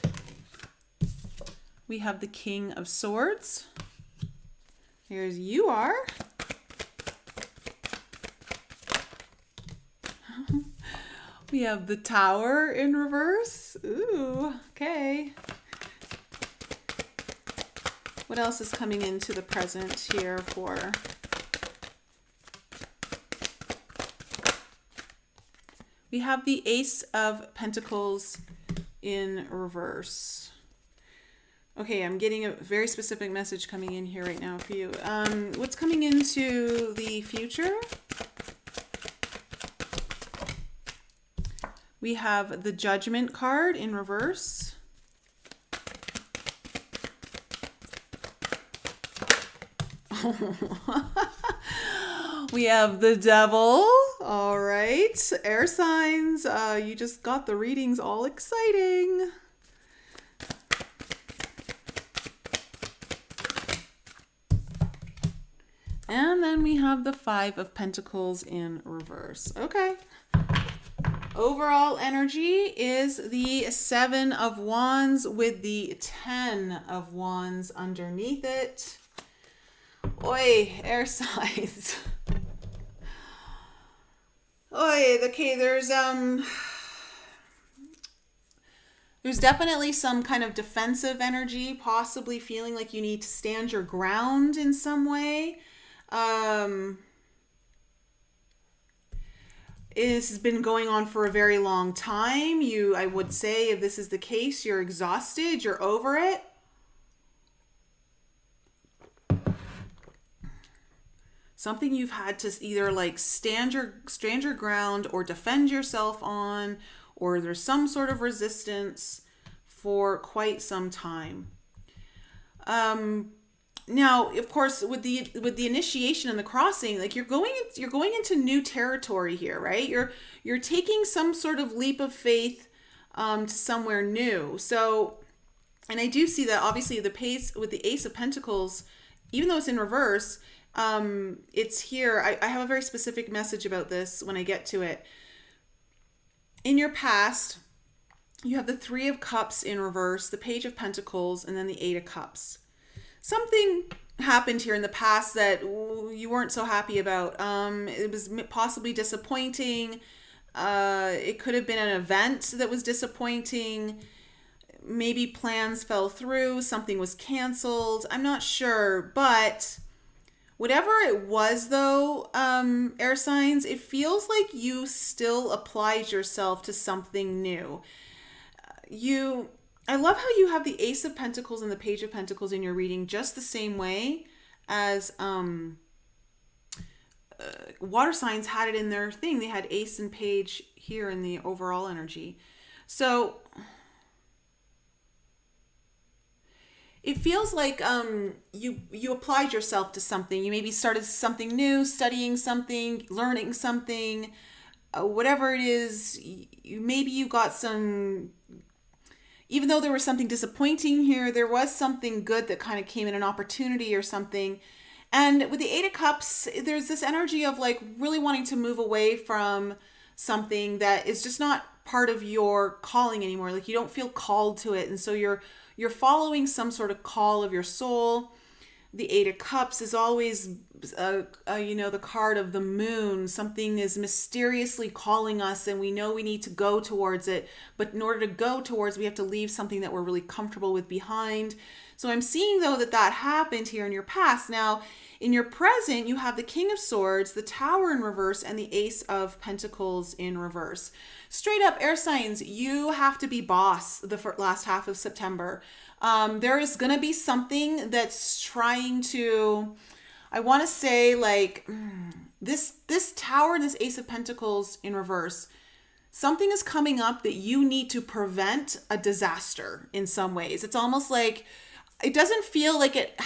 We have the King of Swords. Here's you are. We have the Tower in reverse. Ooh, okay. What else is coming into the present here for... We have the Ace of Pentacles in reverse. Okay, I'm getting a very specific message coming in here right now for you. What's coming into the future? We have the Judgment card in reverse. We have the Devil. All right, air signs. You just got the readings all exciting. And then we have the Five of Pentacles in reverse. Okay. Overall energy is the Seven of Wands with the 10 of Wands underneath it. Oi, air signs. Oi, okay, there's definitely some kind of defensive energy, possibly feeling like you need to stand your ground in some way. This has been going on for a very long time. I would say, if this is the case, you're exhausted, you're over it. Something you've had to either like stand your ground or defend yourself on, or there's some sort of resistance for quite some time. Now, of course, with the initiation and the crossing, like you're going into new territory here, right? You're taking some sort of leap of faith to somewhere new. So, and I do see that obviously the pace with the Ace of Pentacles, even though it's in reverse, it's here. I have a very specific message about this when I get to it. In your past, you have the Three of Cups in reverse, the Page of Pentacles, and then the Eight of Cups. Something happened here in the past that you weren't so happy about. It was possibly disappointing. It could have been an event that was disappointing. Maybe plans fell through. Something was canceled. I'm not sure. But whatever it was, though, air signs, it feels like you still applied yourself to something new. I love how you have the Ace of Pentacles and the Page of Pentacles in your reading just the same way as water signs had it in their thing. They had Ace and Page here in the overall energy. So it feels like you applied yourself to something. You maybe started something new, studying something, learning something, whatever it is. Maybe you got some... Even though there was something disappointing here, there was something good that kind of came in, an opportunity or something. And with the Eight of Cups, there's this energy of like really wanting to move away from something that is just not part of your calling anymore. Like you don't feel called to it. And so you're following some sort of call of your soul. The Eight of Cups is always, the card of the moon. Something is mysteriously calling us and we know we need to go towards it. But in order to go towards, we have to leave something that we're really comfortable with behind. So I'm seeing, though, that happened here in your past. Now, in your present, you have the King of Swords, the Tower in reverse, and the Ace of Pentacles in reverse. Straight up, air signs, you have to be boss the last half of September. There is going to be something that's trying to, I want to say, like, this Tower and this Ace of Pentacles in reverse, something is coming up that you need to prevent a disaster in some ways. It's almost like, it doesn't feel like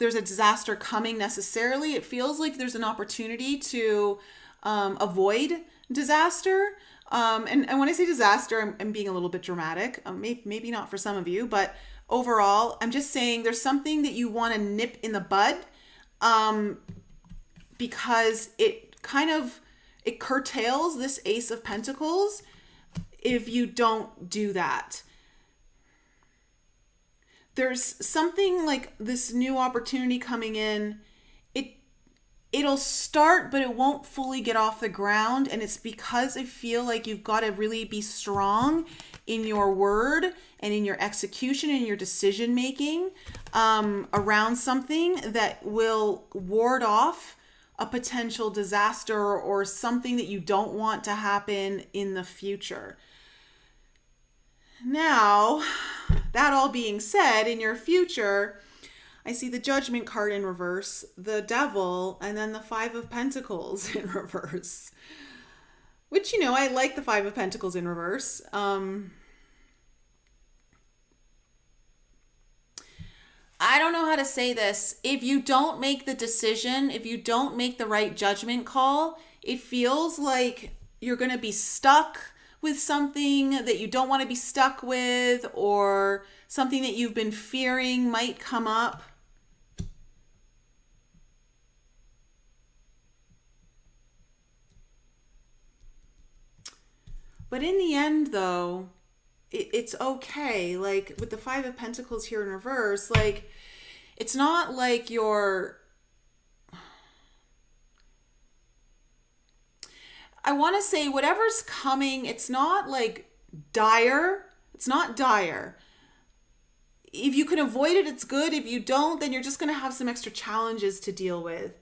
there's a disaster coming necessarily. It feels like there's an opportunity to avoid disaster. And when I say disaster, I'm being a little bit dramatic. Maybe not for some of you, but overall, I'm just saying there's something that you want to nip in the bud because it curtails this Ace of Pentacles. if you don't do that. There's something like this new opportunity coming in. It'll start, but it won't fully get off the ground. And it's because I feel like you've got to really be strong in your word and in your execution and your decision making around something that will ward off a potential disaster or something that you don't want to happen in the future. Now, that all being said, in your future, I see the Judgment card in reverse, the Devil, and then the Five of Pentacles in reverse. Which, I like the Five of Pentacles in reverse. I don't know how to say this. If you don't make the decision, if you don't make the right judgment call, it feels like you're going to be stuck with something that you don't want to be stuck with, or something that you've been fearing might come up. But in the end, though, it's okay. Like with the Five of Pentacles here in reverse, like it's not like you're... I want to say whatever's coming, it's not like dire. It's not dire. If you can avoid it, it's good. If you don't, then you're just going to have some extra challenges to deal with.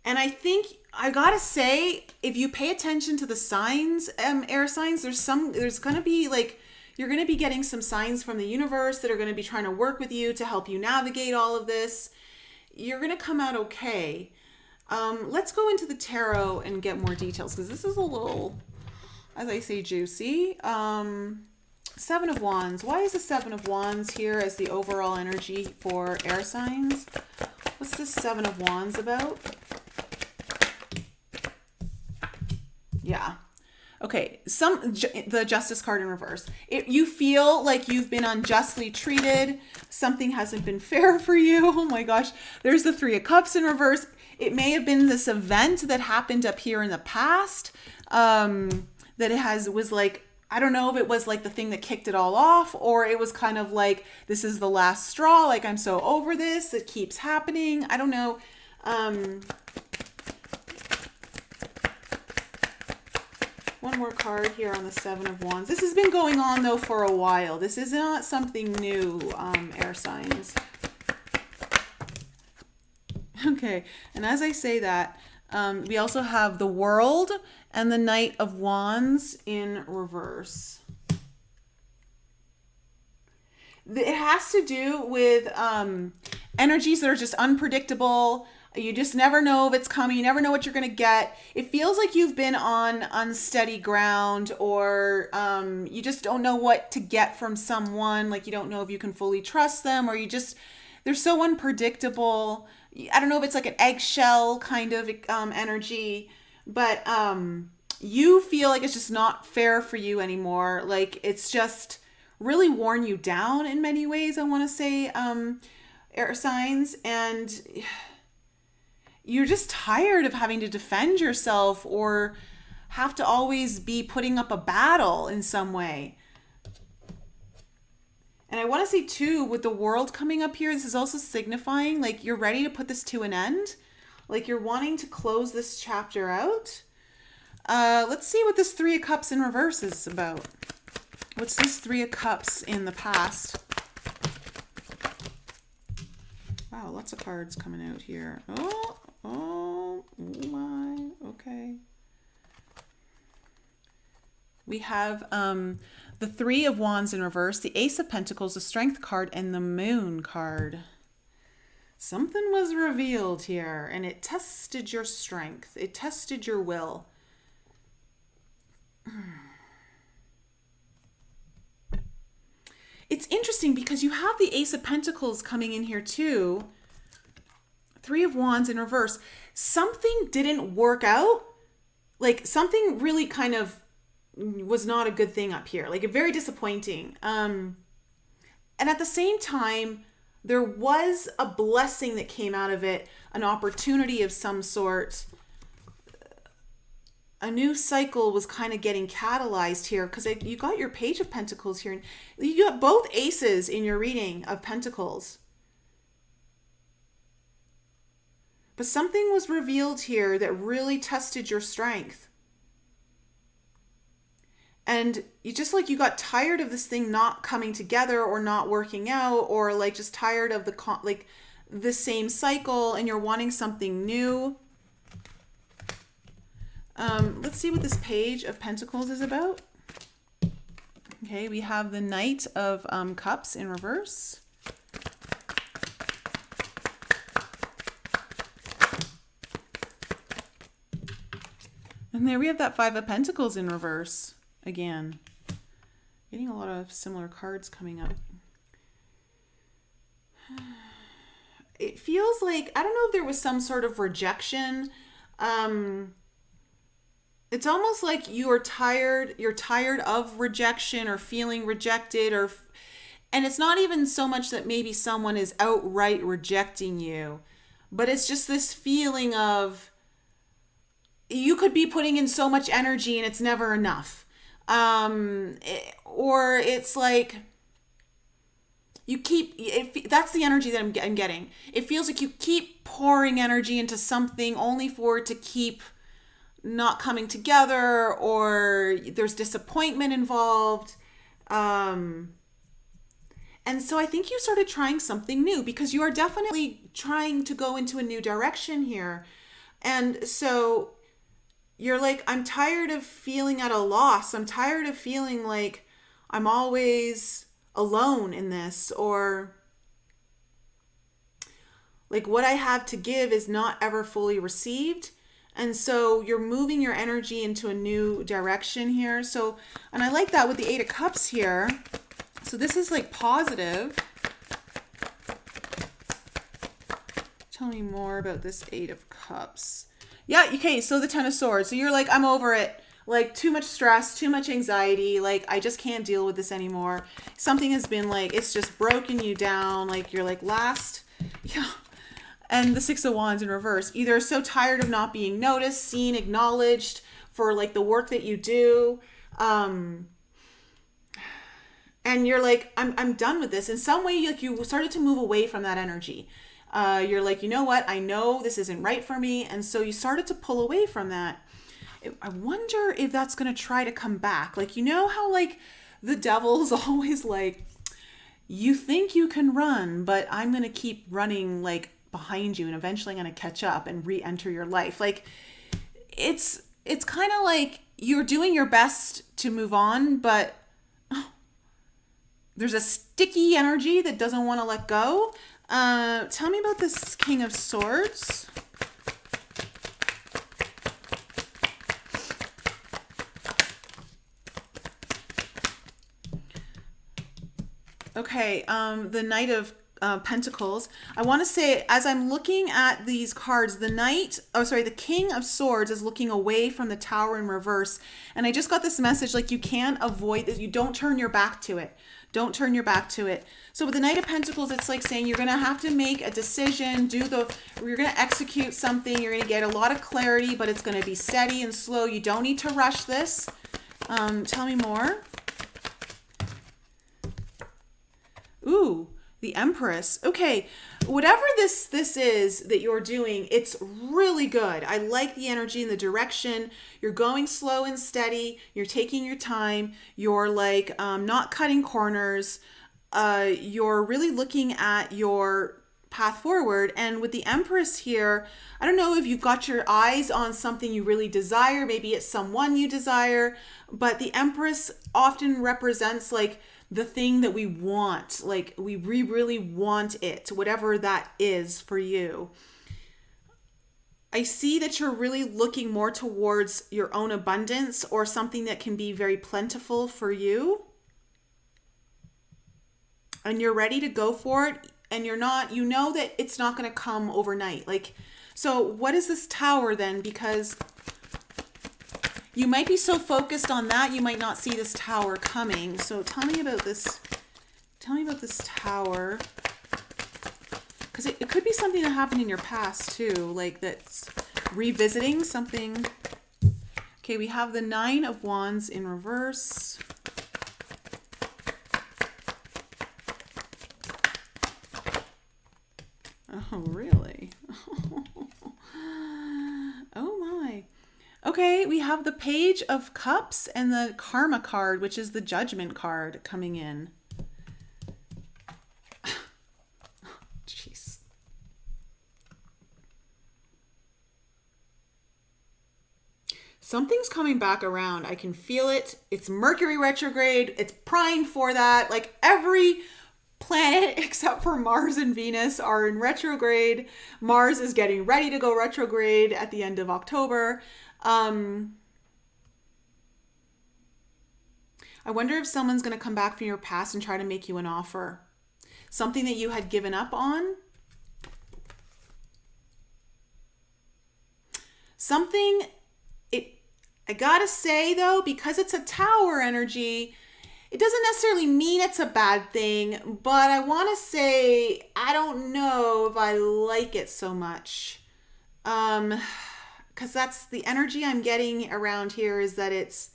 And I think I gotta say, if you pay attention to the signs, air signs, there's gonna be like, you're gonna be getting some signs from the universe that are gonna be trying to work with you to help you navigate all of this. You're gonna come out okay. Let's go into the tarot and get more details, because this is a little, as I say, juicy. Seven of Wands. Why is the Seven of Wands here as the overall energy for air signs? What's this Seven of Wands about? Yeah. Okay. The Justice card in reverse. You feel like you've been unjustly treated. Something hasn't been fair for you. Oh my gosh. There's the Three of Cups in reverse. It may have been this event that happened up here in the past. That was like, I don't know if it was like the thing that kicked it all off, or it was kind of like, this is the last straw. Like, I'm so over this. It keeps happening. I don't know. One more card here on the Seven of Wands. This has been going on, though, for a while. This is not something new, air signs. Okay, and as I say that, we also have the World and the Knight of Wands in reverse. It has to do with energies that are just unpredictable. You just never know if it's coming. You never know what you're going to get. It feels like you've been on unsteady ground, or you just don't know what to get from someone. Like you don't know if you can fully trust them, or they're so unpredictable. I don't know if it's like an eggshell kind of energy, but you feel like it's just not fair for you anymore. Like it's just really worn you down in many ways, I want to say, air signs. And you're just tired of having to defend yourself or have to always be putting up a battle in some way. And I want to say too, with the World coming up here, this is also signifying like you're ready to put this to an end. Like you're wanting to close this chapter out. Let's see what this Three of Cups in reverse is about. What's this Three of Cups in the past? Wow, lots of cards coming out here. Oh my, okay. We have the Three of Wands in reverse, the Ace of Pentacles, the Strength card, and the Moon card. Something was revealed here, and it tested your strength. It tested your will. It's interesting because you have the Ace of Pentacles coming in here too. Three of Wands in reverse. Something didn't work out. Like something really kind of was not a good thing up here. Like very disappointing. And at the same time, there was a blessing that came out of it. An opportunity of some sort. a new cycle was kind of getting catalyzed here, because you got your Page of Pentacles here, and you got both aces in your reading of Pentacles. But something was revealed here that really tested your strength. And you just like, you got tired of this thing not coming together or not working out, or like just tired of the same cycle, and you're wanting something new. Let's see what this Page of Pentacles is about. Okay, we have the Knight of Cups in reverse. And there we have that Five of Pentacles in reverse again. Getting a lot of similar cards coming up. It feels like, I don't know if there was some sort of rejection. It's almost like you're tired of rejection or feeling rejected, and it's not even so much that maybe someone is outright rejecting you, but it's just this feeling of you could be putting in so much energy and it's never enough. Or it's like that's the energy that I'm getting. It feels like you keep pouring energy into something only for it to keep not coming together, or there's disappointment involved. And so I think you started trying something new, because you are definitely trying to go into a new direction here. And so you're like, I'm tired of feeling at a loss. I'm tired of feeling like I'm always alone in this, or like what I have to give is not ever fully received. And so you're moving your energy into a new direction here. So, and I like that with the Eight of Cups here. So this is like positive. Tell me more about this Eight of Cups. Yeah, okay, so the Ten of Swords. So you're like, I'm over it. Like, too much stress, too much anxiety. Like, I just can't deal with this anymore. Something has been like, it's just broken you down. Like, you're like, yeah. And the Six of Wands in reverse. Either so tired of not being noticed, seen, acknowledged for like the work that you do. And you're like, I'm done with this. In some way, like, you started to move away from that energy. You're like, you know what? I know this isn't right for me. And so you started to pull away from that. I wonder if that's going to try to come back. Like, you know how like the devil's always like, you think you can run, but I'm going to keep running like behind you, and eventually I'm going to catch up and re-enter your life. Like, it's kind of like you're doing your best to move on, but there's a sticky energy that doesn't want to let go. Tell me about this King of Swords. Okay, the Knight of Pentacles. I want to say, as I'm looking at these cards, the King of Swords is looking away from the Tower in reverse. And I just got this message, like, you can't avoid this. You don't turn your back to it. Don't turn your back to it. So with the Knight of Pentacles, it's like saying you're going to have to make a decision, you're going to execute something. You're going to get a lot of clarity, but it's going to be steady and slow. You don't need to rush this. Tell me more. Ooh, the Empress. Okay, whatever this is that you're doing, it's really good. I like the energy and the direction. You're going slow and steady. You're taking your time. You're like not cutting corners. You're really looking at your path forward. And with the Empress here, I don't know if you've got your eyes on something you really desire. Maybe it's someone you desire. But the Empress often represents like the thing that we want, like we really want it, whatever that is for you. I see that you're really looking more towards your own abundance, or something that can be very plentiful for you. And you're ready to go for it. And you know that it's not going to come overnight. Like, so what is this Tower then? Because you might be so focused on that, you might not see this Tower coming. So tell me about this. Tell me about this Tower. Because it could be something that happened in your past too. Like that's revisiting something. Okay, we have the Nine of Wands in reverse. Oh, really? Oh my. Okay, we have the Page of Cups and the Karma card, which is the Judgment card coming in. Jeez. Something's coming back around. I can feel it. It's Mercury retrograde. It's primed for that. Like every planet except for Mars and Venus are in retrograde. Mars is getting ready to go retrograde at the end of October. I wonder if someone's going to come back from your past and try to make you an offer. Something that you had given up on. Something, I gotta say though, because it's a Tower energy, it doesn't necessarily mean it's a bad thing, but I want to say I don't know if I like it so much. Because that's the energy I'm getting around here, is that it's,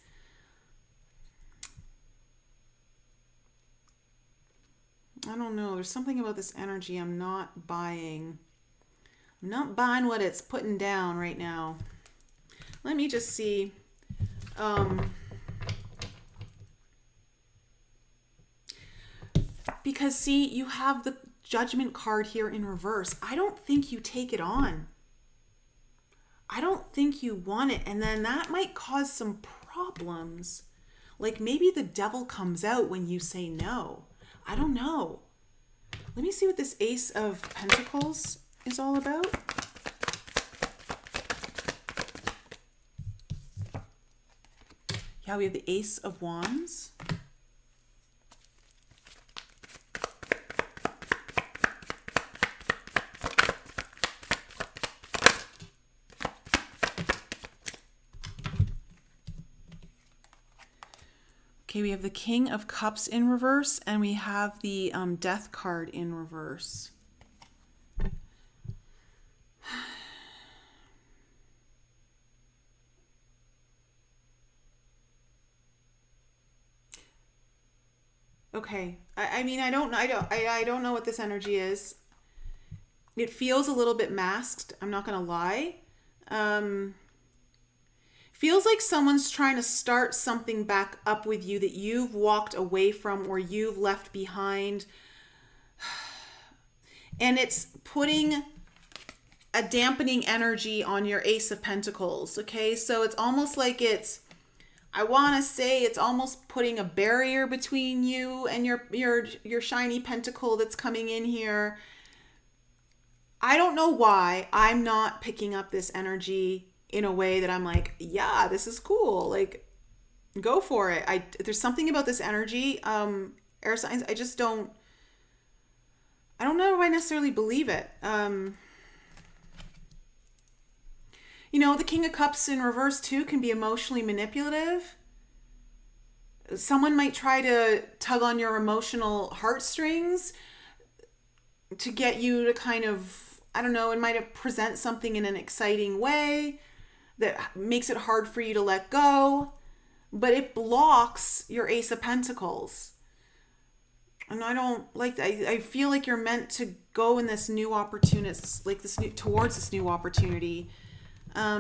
I don't know, there's something about this energy I'm not buying. I'm not buying what it's putting down right now. Let me just see. Because see, you have the Judgment card here in reverse. I don't think you take it on. I don't think you want it. And then that might cause some problems. Like maybe the devil comes out when you say no. I don't know. Let me see what this Ace of Pentacles is all about. Yeah, we have the Ace of Wands. Okay, we have the King of Cups in reverse, and we have the Death card in reverse. Okay, I mean, I don't know what this energy is. It feels a little bit masked. I'm not gonna lie. Feels like someone's trying to start something back up with you that you've walked away from or you've left behind. And it's putting a dampening energy on your Ace of Pentacles. Okay, so it's almost like I want to say it's almost putting a barrier between you and your shiny pentacle that's coming in here. I don't know why I'm not picking up this energy in a way that I'm like, yeah, this is cool. Like, go for it. There's something about this energy, air signs. I don't know if I necessarily believe it. You know, the King of Cups in reverse too can be emotionally manipulative. Someone might try to tug on your emotional heartstrings to get you to kind of, I don't know, it might present something in an exciting way that makes it hard for you to let go, but it blocks your Ace of Pentacles. And I don't like that. I feel like you're meant to go in this new opportunity, like towards this new opportunity.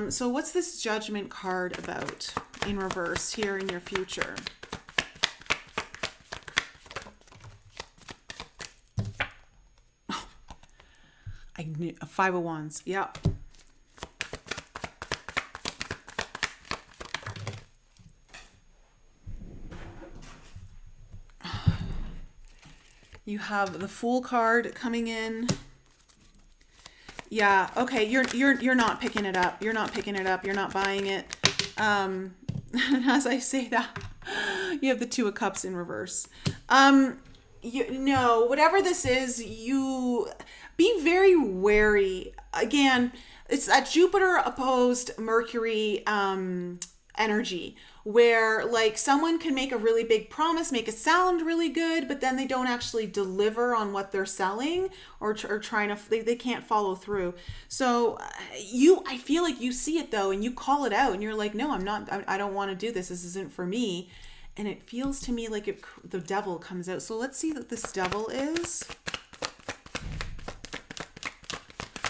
So what's this Judgment card about in reverse here in your future? Oh, I knew a Five of Wands. Yep. You have the Fool card coming in. Yeah, okay, you're not picking it up. You're not picking it up. You're not buying it. And as I say that, you have the Two of Cups in reverse. Whatever this is, you be very wary. Again, it's that Jupiter opposed Mercury energy. where like someone can make a really big promise, make it sound really good, but then they don't actually deliver on what they're selling, or trying to, they can't follow through. So I feel like you see it though, and you call it out, and you're like, no, I don't want to do this. This isn't for me. And it feels to me like the devil comes out. So let's see what this devil is.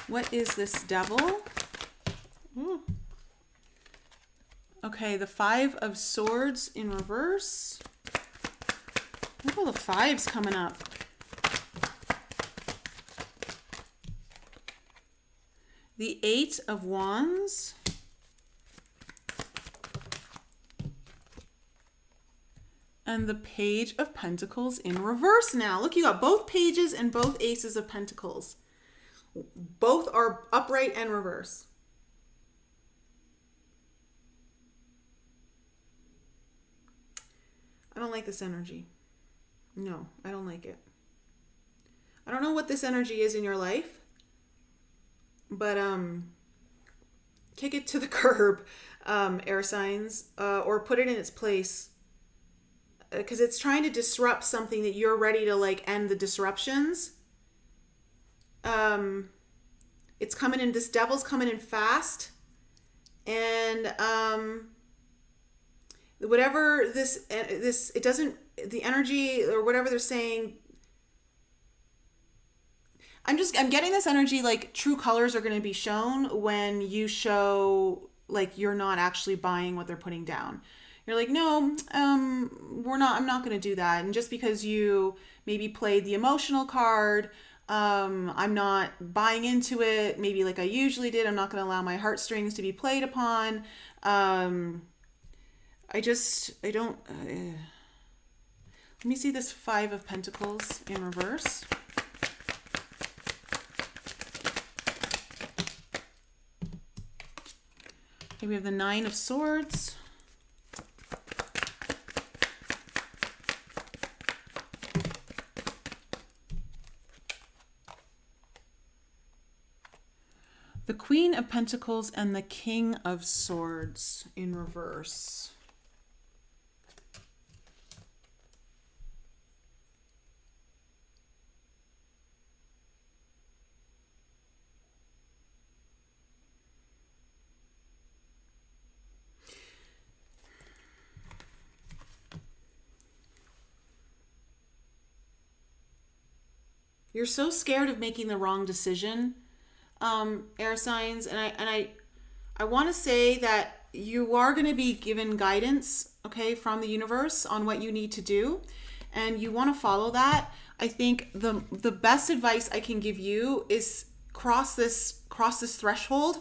What is this devil? Ooh. Okay, the 5 of Swords in reverse. Look at all the 5s coming up. The 8 of Wands. And the Page of Pentacles in reverse now. Look, you got both pages and both aces of pentacles. Both are upright and reverse. I don't like this energy. No, I don't like it. I don't know what this energy is in your life, but kick it to the curb, air signs, or put it in its place, because it's trying to disrupt something that you're ready to like end the disruptions. It's coming in, this devil's coming in fast, and whatever this, it doesn't, the energy or whatever they're saying, I'm getting this energy like true colors are going to be shown when you show like you're not actually buying what they're putting down. You're like, no, I'm not going to do that. And just because you maybe played the emotional card, I'm not buying into it maybe like I usually did. I'm not going to allow my heartstrings to be played upon. I don't, let me see this 5 of Pentacles in reverse. Okay, we have the 9 of Swords. The Queen of Pentacles and the King of Swords in reverse. You're so scared of making the wrong decision, air signs, and I want to say that you are going to be given guidance, okay, from the universe on what you need to do, and you want to follow that. I think the best advice I can give you is cross this threshold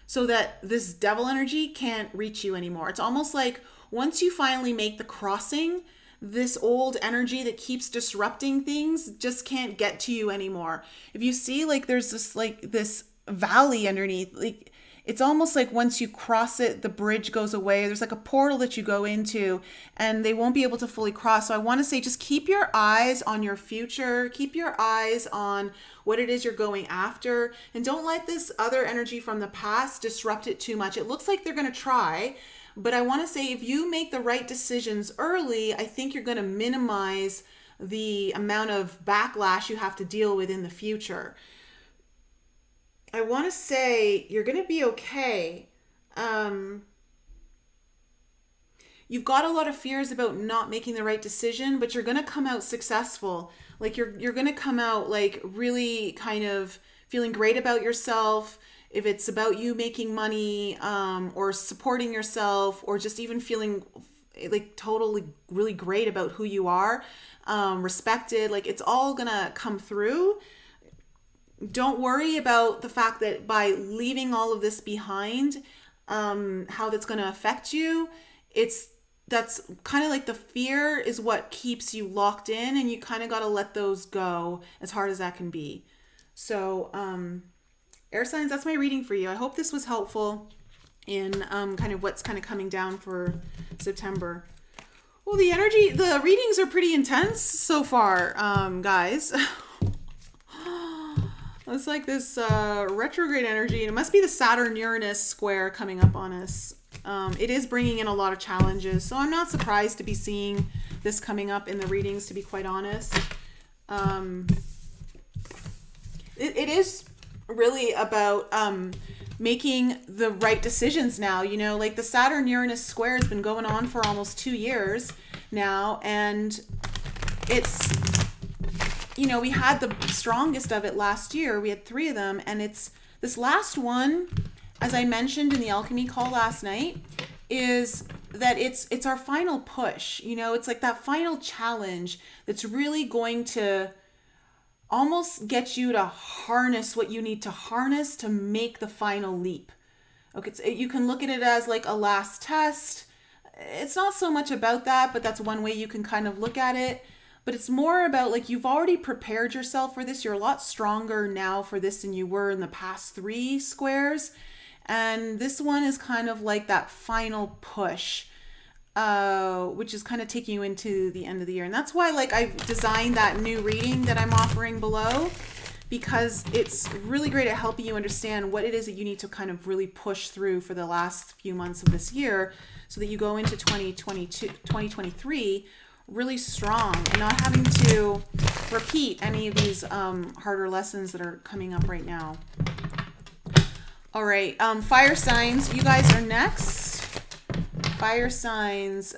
so that this devil energy can't reach you anymore. It's almost like once you finally make the crossing, this old energy that keeps disrupting things just can't get to you anymore. If you see like there's this valley underneath, like it's almost like once you cross it, the bridge goes away. There's like a portal that you go into and they won't be able to fully cross. So I want to say, just keep your eyes on your future, keep your eyes on what it is you're going after, and don't let this other energy from the past disrupt it too much. It looks like they're going to try, but I want to say if you make the right decisions early, I think you're going to minimize the amount of backlash you have to deal with in the future. I want to say you're going to be okay. You've got a lot of fears about not making the right decision, but you're going to come out successful. Like you're going to come out like really kind of feeling great about yourself. If it's about you making money, or supporting yourself, or just even feeling like totally really great about who you are, respected, like it's all gonna come through. Don't worry about the fact that by leaving all of this behind, how that's going to affect you. That's kind of like the fear is what keeps you locked in, and you kind of got to let those go, as hard as that can be. So, air signs, that's my reading for you. I hope this was helpful in kind of what's kind of coming down for September. Well, the readings are pretty intense so far, guys. It's like this retrograde energy, and it must be the Saturn-Uranus square coming up on us. It is bringing in a lot of challenges. So I'm not surprised to be seeing this coming up in the readings, to be quite honest. It is really about making the right decisions now. You know, like the Saturn-Uranus square has been going on for almost 2 years now. And it's, you know, we had the strongest of it last year. We had 3 of them. And it's this last one, as I mentioned in the alchemy call last night, is that it's our final push. You know, it's like that final challenge that's really going to almost get you to harness what you need to harness to make the final leap. Okay, you can look at it as like a last test. It's not so much about that, but that's one way you can kind of look at it. But it's more about like you've already prepared yourself for this. You're a lot stronger now for this than you were in the past 3 squares. And this one is kind of like that final push, which is kind of taking you into the end of the year. And that's why like I've designed that new reading that I'm offering below, because it's really great at helping you understand what it is that you need to kind of really push through for the last few months of this year, so that you go into 2023 really strong and not having to repeat any of these harder lessons that are coming up right now. All right, fire signs, you guys are next. Fire signs,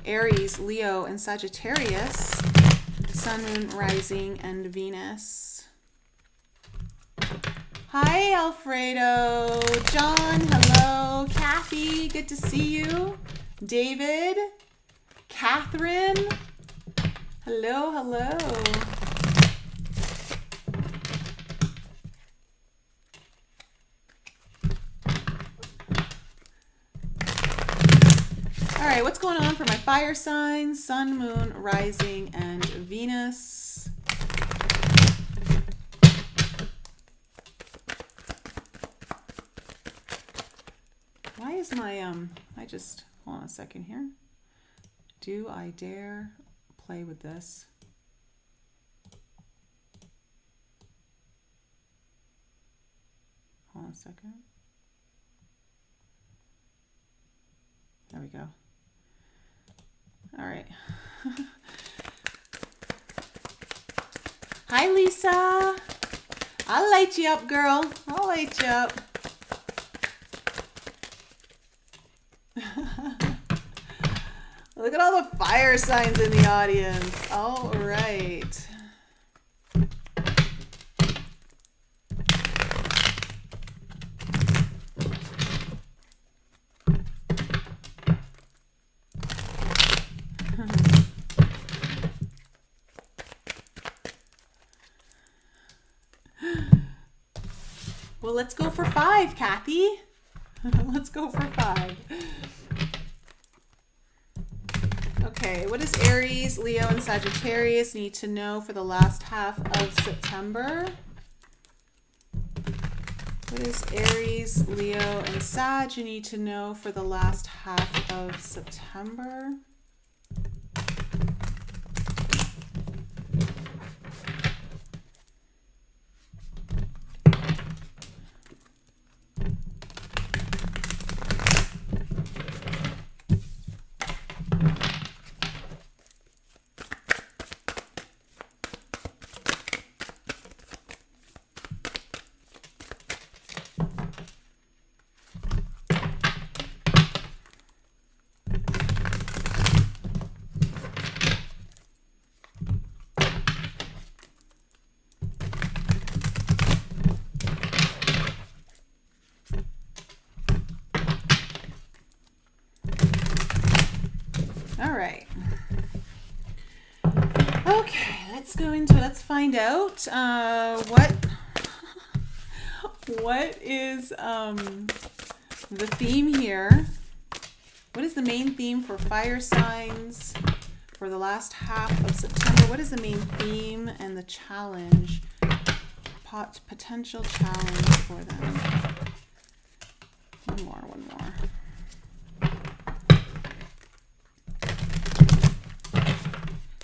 Aries, Leo, and Sagittarius, Sun, Moon, Rising, and Venus. Hi, Alfredo. John, hello. Kathy, good to see you. David, Catherine, hello, hello. All right, what's going on for my fire signs? Sun, Moon, Rising, and Venus. Why is my, hold on a second here. Do I dare play with this? Hold on a second. There we go. All right. Hi, Lisa. I'll light you up, girl. I'll light you up. Look at all the fire signs in the audience. All right. Well, let's go for 5, Kathy. Let's go for 5. Okay, what does Aries, Leo, and Sagittarius need to know for the last half of September? What does Aries, Leo, and Sag need to know for the last half of September? All right. Okay, let's find out what is the theme here. What is the main theme for fire signs for the last half of September? What is the main theme and the challenge? Potential challenge for them. One more.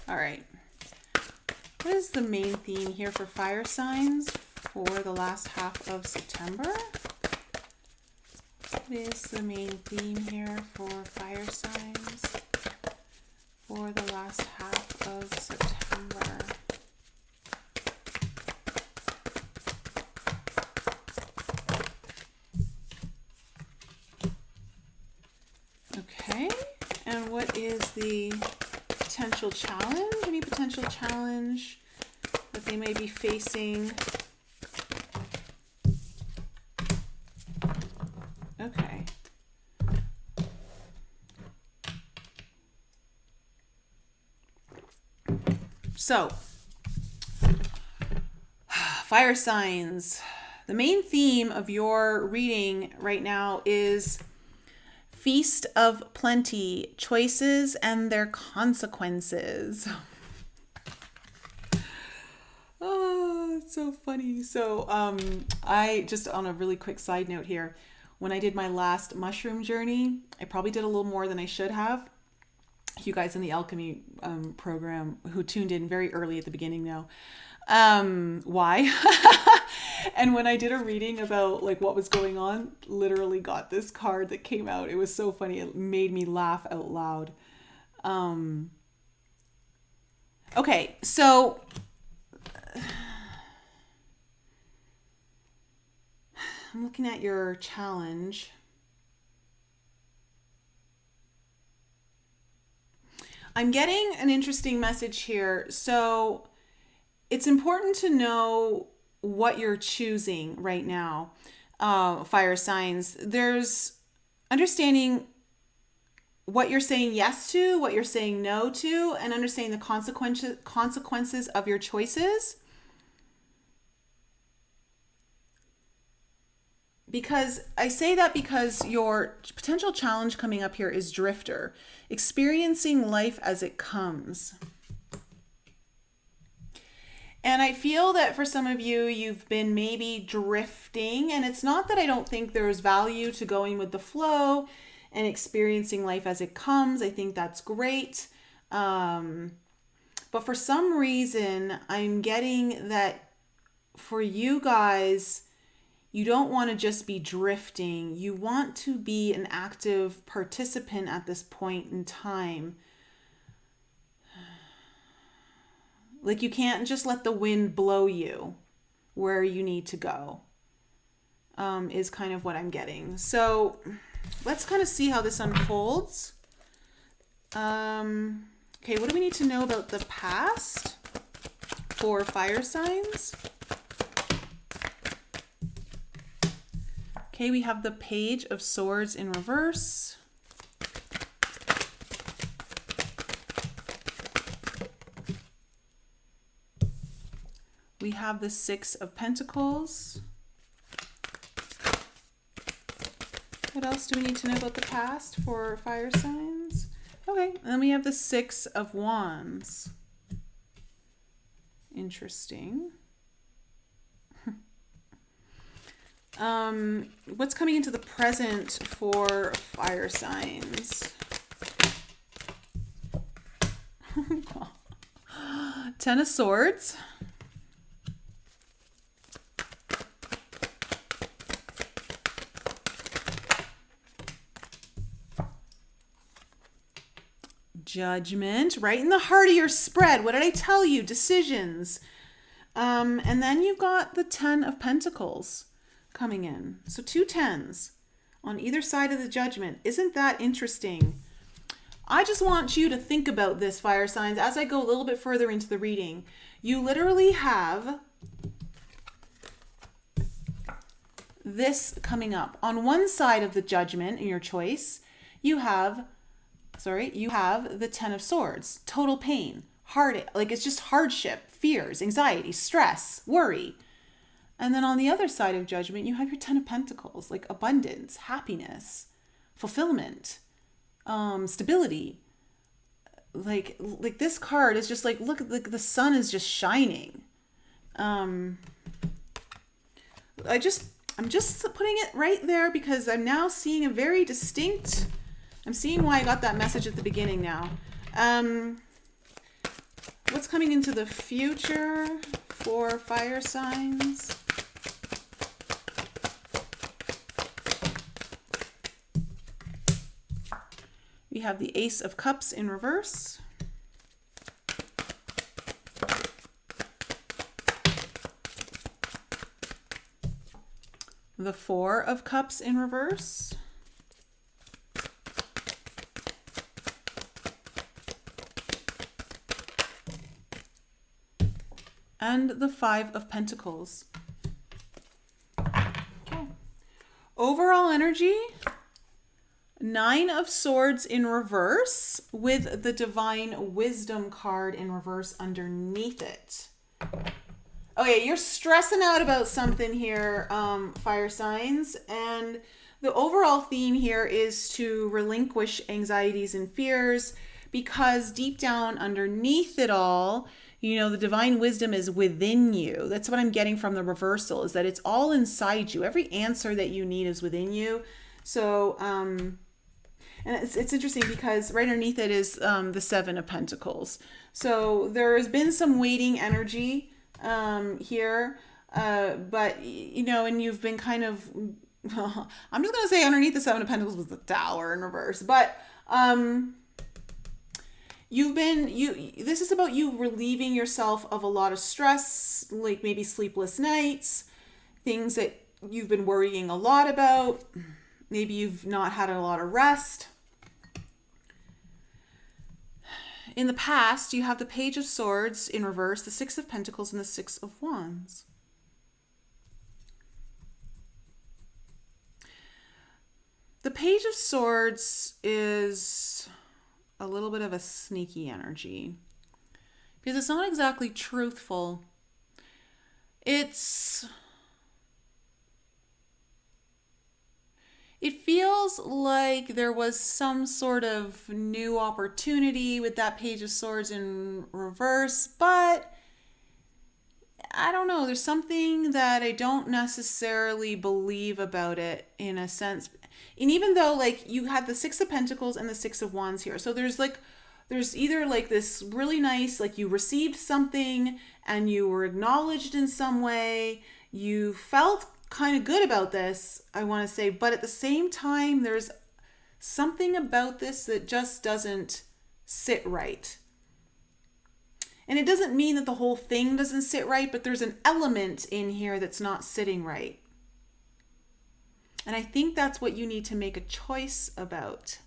All right. What is the main theme here for fire signs for the last half of September? What is the main theme here for fire signs for the last half of September? Okay, and what is the potential challenge? Any potential challenge that they may be facing? Okay. So, fire signs. The main theme of your reading right now is Feast of Plenty, choices and their consequences. Oh, it's so funny. So, I just on a really quick side note here, when I did my last mushroom journey, I probably did a little more than I should have. You guys in the alchemy program who tuned in very early at the beginning know why. And when I did a reading about like what was going on, literally got this card that came out. It was so funny. It made me laugh out loud. Okay, so I'm looking at your challenge. I'm getting an interesting message here. So it's important to know what you're choosing right now, fire signs. There's understanding what you're saying yes to, what you're saying no to, and understanding the consequences of your choices. Because I say that because your potential challenge coming up here is drifter, experiencing life as it comes. And I feel that for some of you, you've been maybe drifting, and it's not that I don't think there's value to going with the flow and experiencing life as it comes. I think that's great. But for some reason, I'm getting that for you guys, you don't want to just be drifting. You want to be an active participant at this point in time. Like you can't just let the wind blow you where you need to go, is kind of what I'm getting. So let's kind of see how this unfolds. Okay, what do we need to know about the past for fire signs? Okay, we have the Page of Swords in reverse. We have the Six of Pentacles. What else do we need to know about the past for fire signs? Okay, and then we have the Six of Wands. Interesting. What's coming into the present for fire signs? Ten of Swords. Judgment, right in the heart of your spread. What did I tell you? Decisions. And then you've got the Ten of Pentacles coming in. So two tens on either side of the Judgment. Isn't that interesting? I just want you to think about this, fire signs, as I go a little bit further into the reading. You literally have this coming up. On one side of the Judgment in your choice, you have the Ten of Swords, total pain, heartache, like it's just hardship, fears, anxiety, stress, worry. And then on the other side of Judgment, you have your Ten of Pentacles, like abundance, happiness, fulfillment, stability. Like this card is just like, look, like the sun is just shining. I'm just putting it right there because I'm now seeing a very distinct. I'm seeing why I got that message at the beginning now. What's coming into the future for fire signs? have the Ace of Cups in reverse. The Four of Cups in reverse. And the Five of Pentacles. Okay. Overall energy, Nine of Swords in reverse with the Divine Wisdom card in reverse underneath it. Okay, you're stressing out about something here, fire signs, and the overall theme here is to relinquish anxieties and fears, because deep down underneath it all, you know, the divine wisdom is within you. That's what I'm getting from the reversal, is that it's all inside you. Every answer that you need is within you. So, and it's interesting because right underneath it is the Seven of Pentacles. So there has been some waiting energy here, but you know, and you've been kind of, I'm just going to say underneath the Seven of Pentacles was the Tower in reverse, but this is about you relieving yourself of a lot of stress, like maybe sleepless nights, things that you've been worrying a lot about. Maybe you've not had a lot of rest. In the past, you have the Page of Swords in reverse, the Six of Pentacles, and the Six of Wands. The Page of Swords is a little bit of a sneaky energy because it's not exactly truthful. It feels like there was some sort of new opportunity with that Page of Swords in reverse, but I don't know. There's something that I don't necessarily believe about it in a sense. And even though like you had the Six of Pentacles and the Six of Wands here. So there's either like this really nice, like you received something and you were acknowledged in some way. You felt kind of good about this, I want to say, but at the same time, there's something about this that just doesn't sit right. And it doesn't mean that the whole thing doesn't sit right, but there's an element in here that's not sitting right. And I think that's what you need to make a choice about.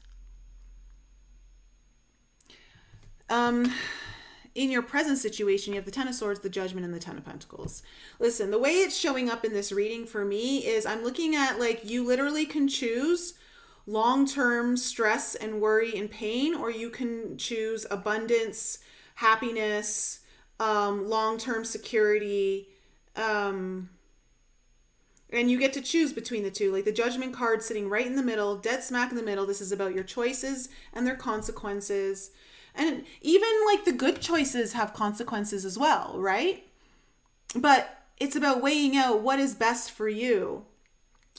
In your present situation, you have the Ten of Swords, the Judgment, and the Ten of Pentacles. Listen, the way it's showing up in this reading for me is I'm looking at like you literally can choose long-term stress and worry and pain, or you can choose abundance, happiness, long-term security, and you get to choose between the two. Like the Judgment card sitting right in the middle, dead smack in the middle. This is about your choices and their consequences. And even like the good choices have consequences as well, right? But it's about weighing out what is best for you.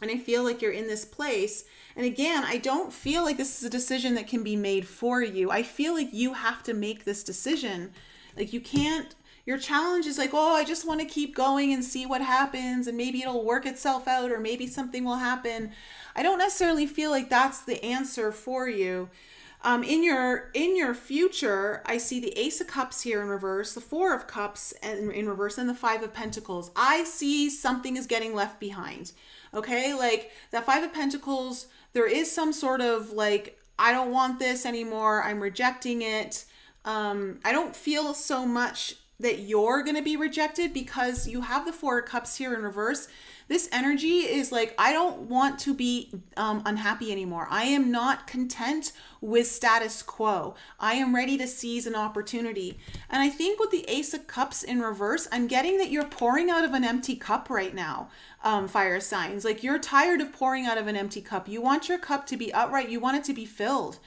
And I feel like you're in this place. And again, I don't feel like this is a decision that can be made for you. I feel like you have to make this decision. Like you can't, your challenge is like, oh, I just want to keep going and see what happens. And maybe it'll work itself out, or maybe something will happen. I don't necessarily feel like that's the answer for you. In your future, I see the Ace of Cups here in reverse, the Four of Cups in reverse, and the Five of Pentacles. I see something is getting left behind. Okay, like that Five of Pentacles, there is some sort of like, I don't want this anymore. I'm rejecting it. I don't feel so much that you're going to be rejected because you have the Four of Cups here in reverse. This energy is like, I don't want to be unhappy anymore. I am not content with status quo. I am ready to seize an opportunity. And I think with the Ace of Cups in reverse, I'm getting that you're pouring out of an empty cup right now, fire signs. Like you're tired of pouring out of an empty cup. You want your cup to be upright. You want it to be filled.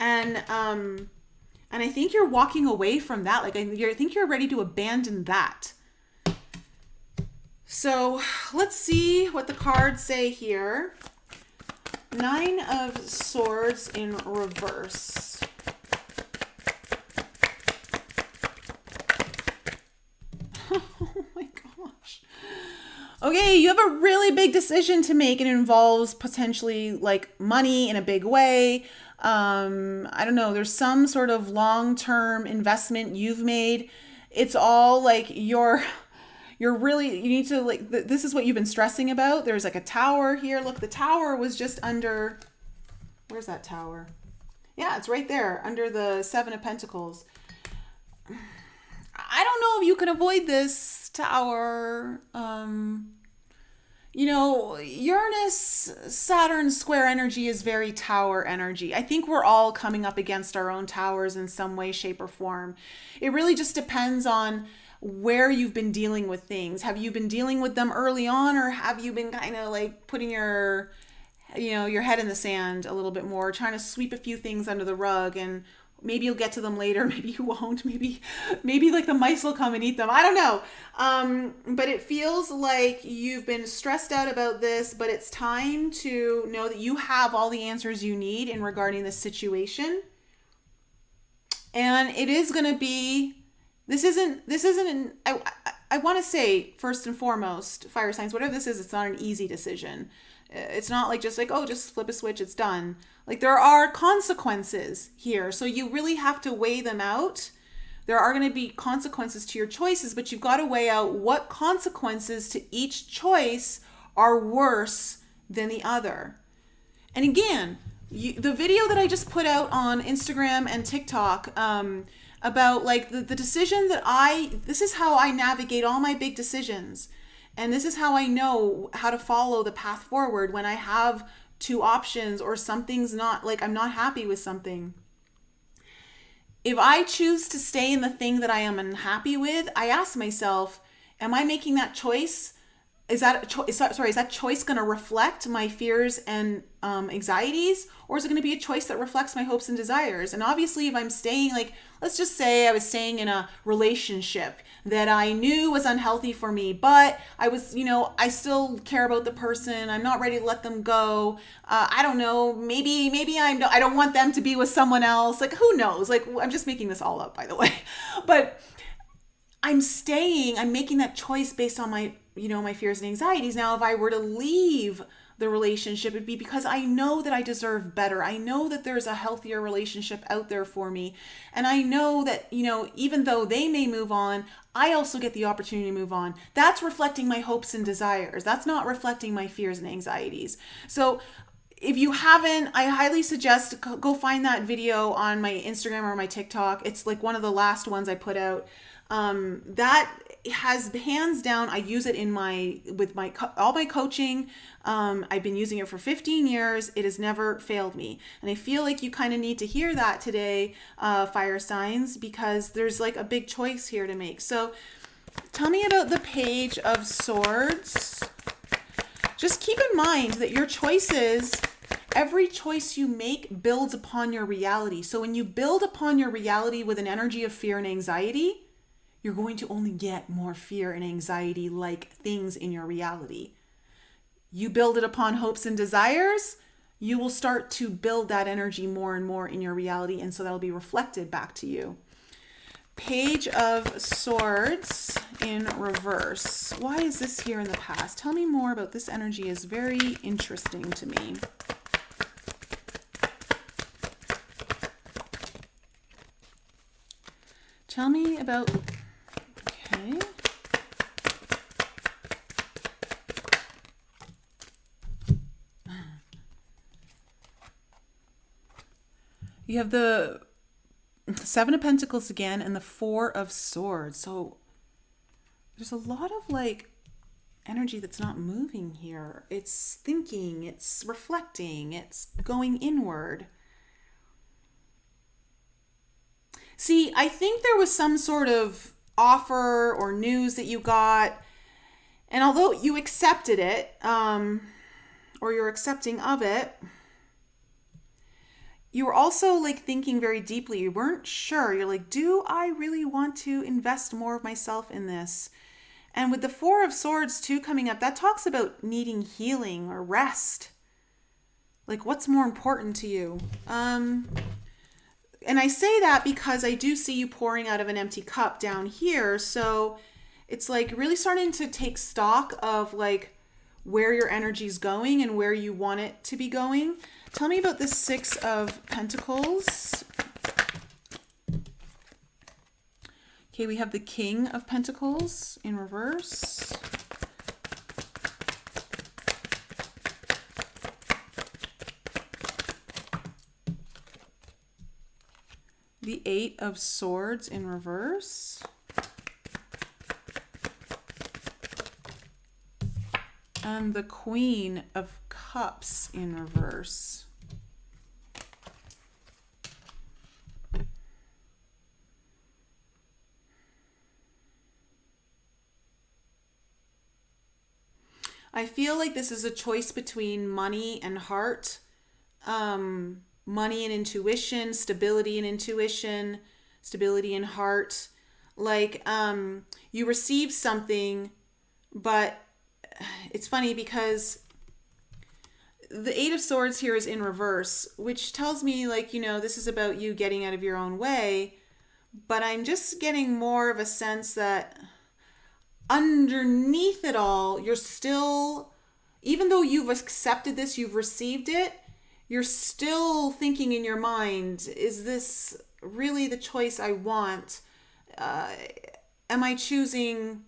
And I think you're walking away from that. Like I think you're ready to abandon that. So let's see what the cards say here. Nine of Swords in reverse. Oh my gosh. Okay, you have a really big decision to make. It involves potentially like money in a big way. I don't know, there's some sort of long-term investment you've made. It's all like you're really, you need to like, this is what you've been stressing about. There's like a tower here. Look, the tower was just under, where's that tower? Yeah, it's right there under the Seven of Pentacles. I don't know if you can avoid this tower. You know, Uranus, Saturn square energy is very tower energy. I think we're all coming up against our own towers in some way, shape, or form. It really just depends on where you've been dealing with things. Have you been dealing with them early on, or have you been kind of like putting your, you know, your head in the sand a little bit more, trying to sweep a few things under the rug, and maybe you'll get to them later, maybe you won't, maybe like the mice will come and eat them. I don't know. But it feels like you've been stressed out about this, but it's time to know that you have all the answers you need in regarding this situation. And it is going to be, I want to say first and foremost, fire signs, whatever this is, it's not an easy decision. It's not like just like, oh, just flip a switch, it's done. Like there are consequences here. So you really have to weigh them out. There are going to be consequences to your choices, but you've got to weigh out what consequences to each choice are worse than the other. And again, the video that I just put out on Instagram and TikTok about like the decision that this is how I navigate all my big decisions. And this is how I know how to follow the path forward when I have two options or something's not, like I'm not happy with something. If I choose to stay in the thing that I am unhappy with, I ask myself, am I making that choice? Is that choice going to reflect my fears and anxieties, or is it going to be a choice that reflects my hopes and desires? And obviously, if I'm staying, like, let's just say I was staying in a relationship that I knew was unhealthy for me, but I was, I still care about the person. I'm not ready to let them go. I don't know. Maybe I don't want them to be with someone else. Like, who knows? Like, I'm just making this all up, by the way. But I'm making that choice based on my fears and anxieties. Now, if I were to leave the relationship, it'd be because I know that I deserve better. I know that there's a healthier relationship out there for me. And I know that, even though they may move on, I also get the opportunity to move on. That's reflecting my hopes and desires. That's not reflecting my fears and anxieties. So if you haven't, I highly suggest go find that video on my Instagram or my TikTok. It's like one of the last ones I put out. That has hands down, I use it all my coaching. I've been using it for 15 years. It has never failed me. And I feel like you kind of need to hear that today, fire signs, because there's like a big choice here to make. So tell me about the Page of Swords. Just keep in mind that your choices, every choice you make builds upon your reality. So when you build upon your reality with an energy of fear and anxiety, you're going to only get more fear and anxiety like things in your reality. You build it upon hopes and desires, you will start to build that energy more and more in your reality, and so that'll be reflected back to you. Page of Swords in reverse. Why is this here in the past? Tell me more about this energy. Is very interesting to me. Tell me about... Okay. You have the Seven of Pentacles again and the Four of Swords. So there's a lot of like energy that's not moving here. It's thinking, it's reflecting, it's going inward. See, I think there was some sort of offer or news that you got, and although you accepted it, or you're accepting of it, you were also like thinking very deeply. You weren't sure. You're like, do I really want to invest more of myself in this? And with the Four of Swords too coming up, that talks about needing healing or rest. Like, what's more important to you? And I say that because I do see you pouring out of an empty cup down here. So it's like really starting to take stock of like where your energy's going and where you want it to be going. Tell me about the Six of Pentacles. Okay, we have the King of Pentacles in reverse. The Eight of Swords in reverse. And the Queen of Cups in reverse. I feel like this is a choice between money and heart. Money and intuition, stability and intuition, stability and heart. Like, you receive something, but it's funny because the Eight of Swords here is in reverse, which tells me like, you know, this is about you getting out of your own way. But I'm just getting more of a sense that underneath it all, you're still, even though you've accepted this, you've received it, you're still thinking in your mind, is this really the choice I want? Am I choosing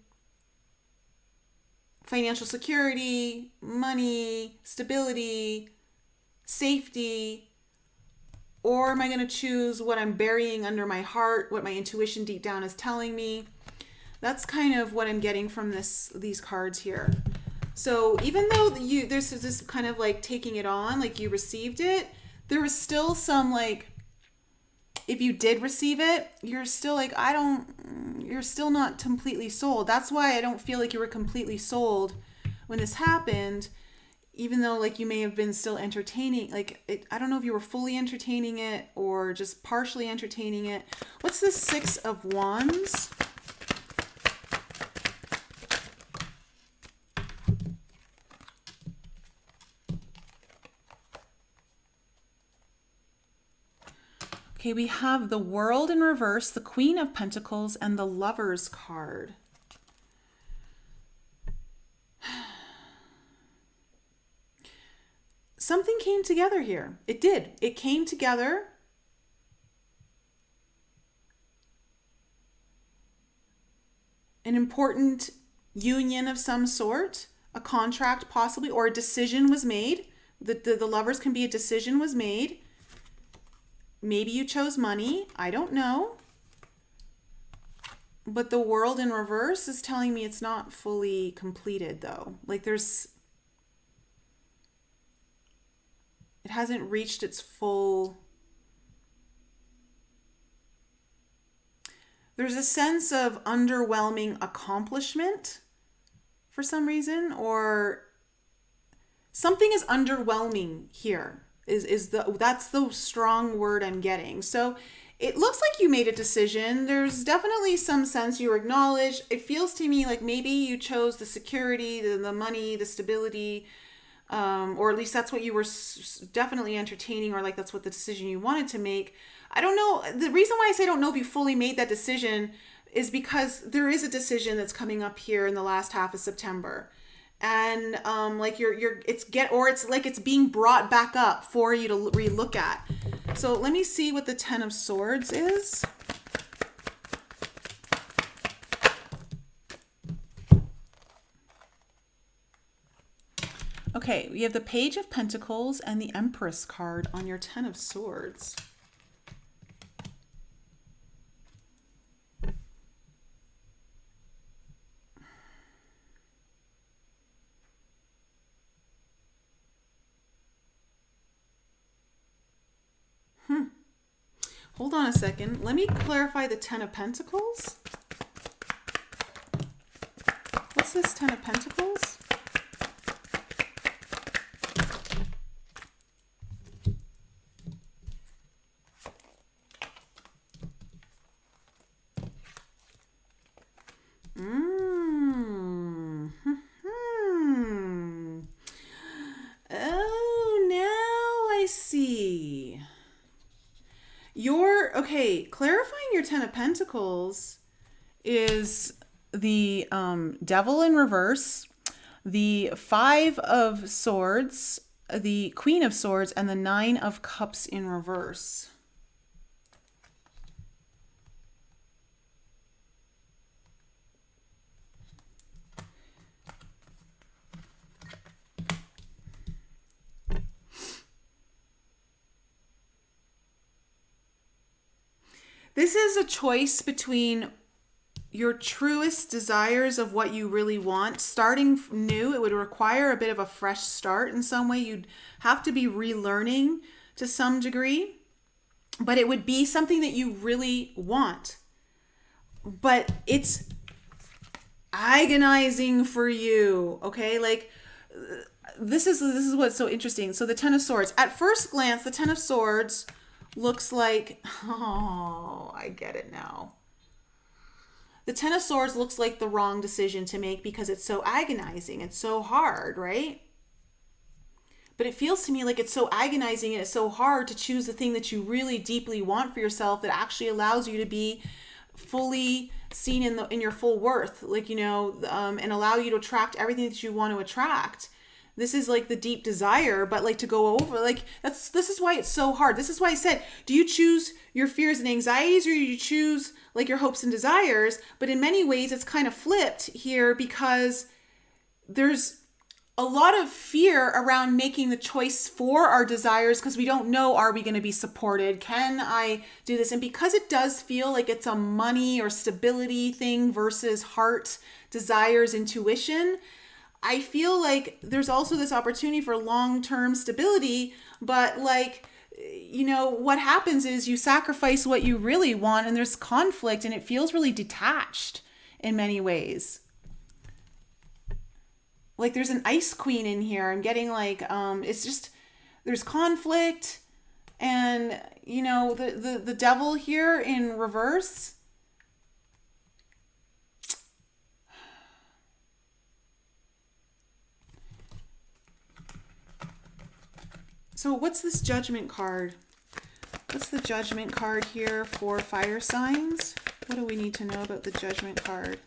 financial security, money, stability, safety, or am I going to choose what I'm burying under my heart, what my intuition deep down is telling me? That's kind of what I'm getting from these cards here. So even though there's this kind of like taking it on, like you received it, there was still some like, if you did receive it, you're still like, you're still not completely sold. That's why I don't feel like you were completely sold when this happened, even though like you may have been still entertaining, like I don't know if you were fully entertaining it or just partially entertaining it. What's the Six of Wands? Okay, we have the World in reverse, the Queen of Pentacles, and the Lovers card. Something came together here. It did. It came together. An important union of some sort, a contract possibly, or a decision was made. The lovers can be a decision was made. Maybe you chose money. I don't know. But the World in reverse is telling me it's not fully completed though. Like it hasn't reached its full. There's a sense of underwhelming accomplishment for some reason, or something is underwhelming here. That's the strong word I'm getting. So it looks like you made a decision. There's definitely some sense you acknowledge. It feels to me like maybe you chose the security, the money, the stability, or at least that's what you were definitely entertaining, or like that's what the decision you wanted to make. I don't know. The reason why I say I don't know if you fully made that decision is because there is a decision that's coming up here in the last half of September. And like it's like it's being brought back up for you to relook at. So let me see what the Ten of Swords is. Okay, we have the Page of Pentacles and the Empress card on your Ten of Swords. Hold on a second. Let me clarify the Ten of Pentacles. What's this Ten of Pentacles? Oh, now I see. Okay, clarifying your Ten of Pentacles is the Devil in reverse, the Five of Swords, the Queen of Swords, and the Nine of Cups in reverse. This is a choice between your truest desires of what you really want. Starting new, it would require a bit of a fresh start in some way. You'd have to be relearning to some degree, but it would be something that you really want. But it's agonizing for you, okay? Like, this is what's so interesting. So the Ten of Swords, at first glance, the Ten of Swords looks like, oh, I get it now. The Ten of Swords looks like the wrong decision to make because it's so agonizing. It's so hard, right? But it feels to me like it's so agonizing and it's so hard to choose the thing that you really deeply want for yourself that actually allows you to be fully seen in your full worth, like, and allow you to attract everything that you want to attract. This is like the deep desire, but like to go over, like this is why it's so hard. This is why I said, do you choose your fears and anxieties or do you choose like your hopes and desires? But in many ways it's kind of flipped here because there's a lot of fear around making the choice for our desires because we don't know, are we going to be supported? Can I do this? And because it does feel like it's a money or stability thing versus heart, desires, intuition, I feel like there's also this opportunity for long-term stability, but like, what happens is you sacrifice what you really want and there's conflict and it feels really detached in many ways. Like there's an Ice Queen in here. I'm getting like, it's just, there's conflict and, the Devil here in reverse. So what's this Judgment card? What's the Judgment card here for fire signs? What do we need to know about the Judgment card?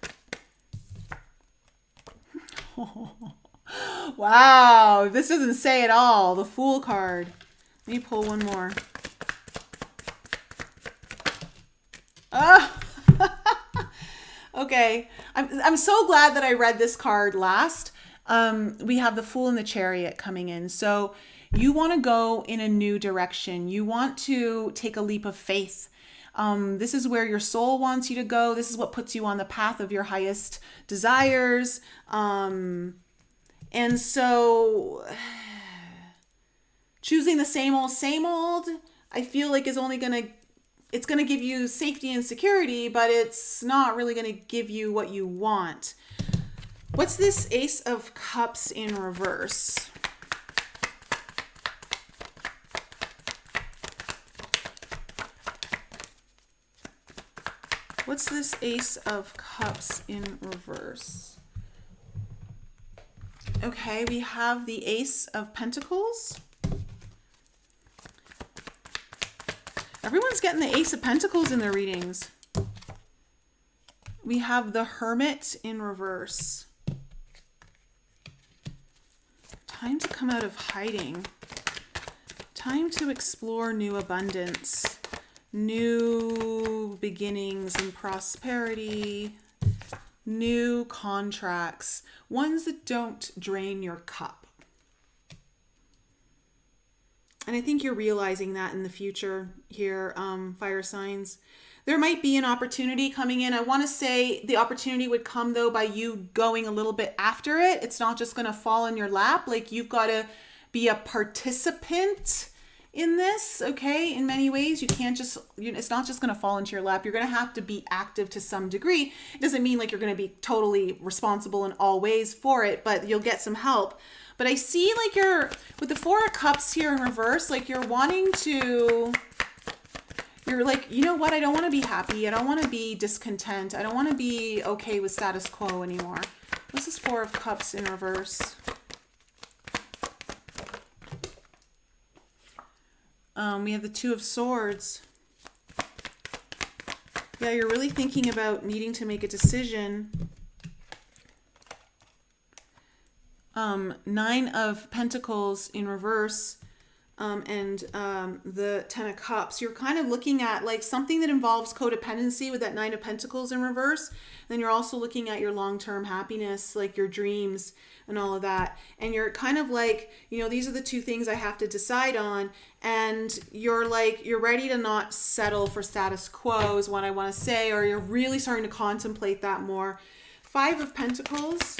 Wow, this doesn't say it all. The Fool card. Let me pull one more. Ah! Okay, I'm so glad that I read this card last. We have the Fool and the Chariot coming in. So you want to go in a new direction. You want to take a leap of faith. This is where your soul wants you to go. This is what puts you on the path of your highest desires. And so choosing the same old, I feel like is only it's going to give you safety and security, but it's not really going to give you what you want. What's this Ace of Cups in reverse? What's this Ace of Cups in reverse? Okay, we have the Ace of Pentacles. Everyone's getting the Ace of Pentacles in their readings. We have the Hermit in reverse. Time to come out of hiding. Time to explore new abundance. New beginnings and prosperity, new contracts, ones that don't drain your cup. And I think you're realizing that in the future here, fire signs. There might be an opportunity coming in. I want to say the opportunity would come though by you going a little bit after it. It's not just going to fall in your lap. Like you've got to be a participant in this, okay? In many ways, you can't just, it's not just going to fall into your lap. You're going to have to be active to some degree. It doesn't mean like you're going to be totally responsible in all ways for it, but you'll get some help. But I see like you're, with the Four of Cups here in reverse, like you're wanting to, you're like, you know what? I don't want to be happy. I don't want to be discontent. I don't want to be okay with status quo anymore. This is Four of Cups in reverse. We have the Two of Swords. Yeah, you're really thinking about needing to make a decision. Nine of Pentacles in reverse, and the Ten of Cups. You're kind of looking at like something that involves codependency with that Nine of Pentacles in reverse. Then you're also looking at your long-term happiness, like your dreams and all of that. And you're kind of like, you know, these are the two things I have to decide on. And you're like, you're ready to not settle for status quo is what I want to say, or you're really starting to contemplate that more. Five of Pentacles.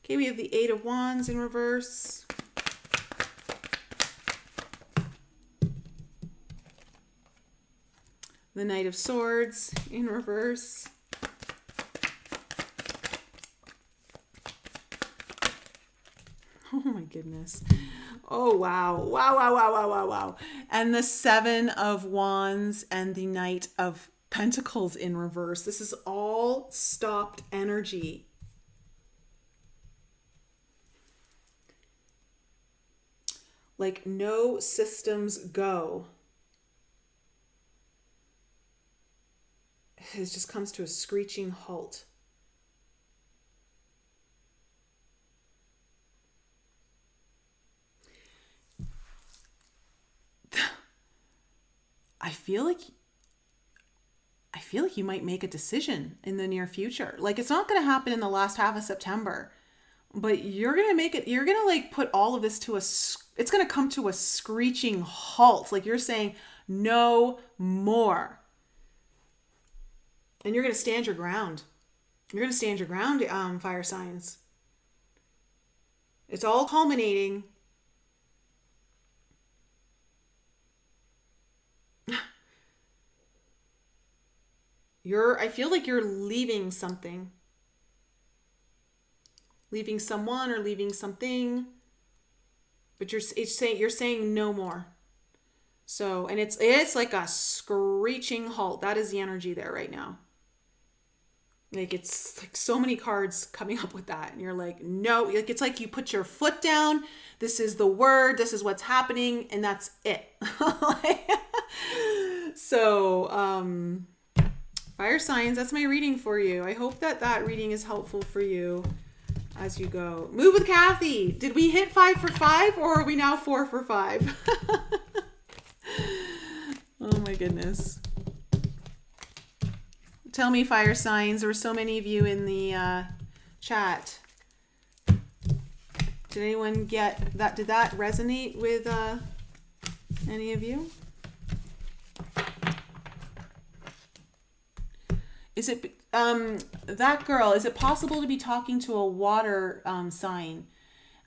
Okay, we have the Eight of Wands in reverse. The Knight of Swords in reverse. Oh my goodness. Oh, wow. Wow, wow, wow, wow, wow, wow. And the Seven of Wands and the Knight of Pentacles in reverse. This is all stopped energy. Like no systems go. It just comes to a screeching halt. I feel like you might make a decision in the near future. Like it's not going to happen in the last half of September, but you're going to make it, you're going to like put all of this to it's going to come to a screeching halt. Like you're saying no more. And you're going to stand your ground. You're going to stand your ground, fire signs. It's all culminating. I feel like you're leaving something. Leaving someone or leaving something. But you're saying no more. So, and it's like a screeching halt. That is the energy there right now. Like it's like so many cards coming up with that. And you're like, no, like it's like you put your foot down. This is the word. This is what's happening. And that's it. So, fire signs, that's my reading for you. I hope that reading is helpful for you as you go. Move with Kathy. Did we hit 5 for 5 or are we now 4 for 5? Oh my goodness. Tell me, fire signs. There were so many of you in the chat. Did anyone get that? Did that resonate with any of you? Is it that girl? Is it possible to be talking to a water sign?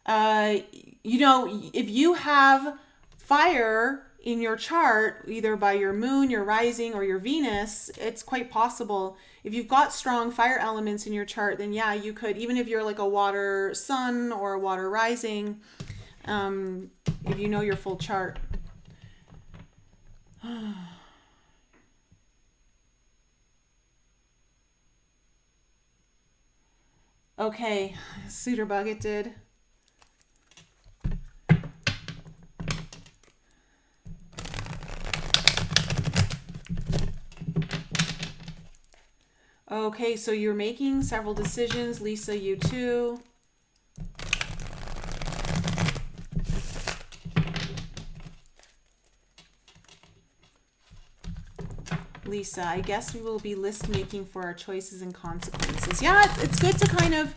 You know, if you have fire in your chart, either by your moon, your rising, or your Venus, it's quite possible. If you've got strong fire elements in your chart, then yeah, you could, even if you're like a water sun or a water rising, if you know your full chart. Okay, Suitor Bug, it did. Okay, so you're making several decisions. Lisa, you too. Lisa, I guess we will be list making for our choices and consequences. Yeah, it's good to kind of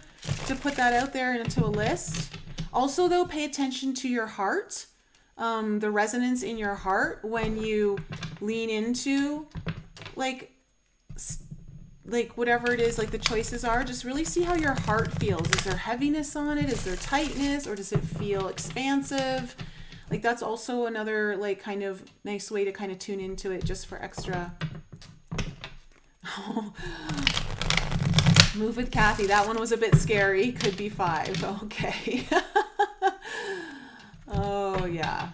to put that out there into a list. Also, though, pay attention to your heart, the resonance in your heart when you lean into like whatever it is, like the choices are. Just really see how your heart feels. Is there heaviness on it? Is there tightness, or does it feel expansive? Like that's also another like kind of nice way to kind of tune into it, just for extra. Move with Kathy. That one was a bit scary. Could be 5. Okay. Oh yeah.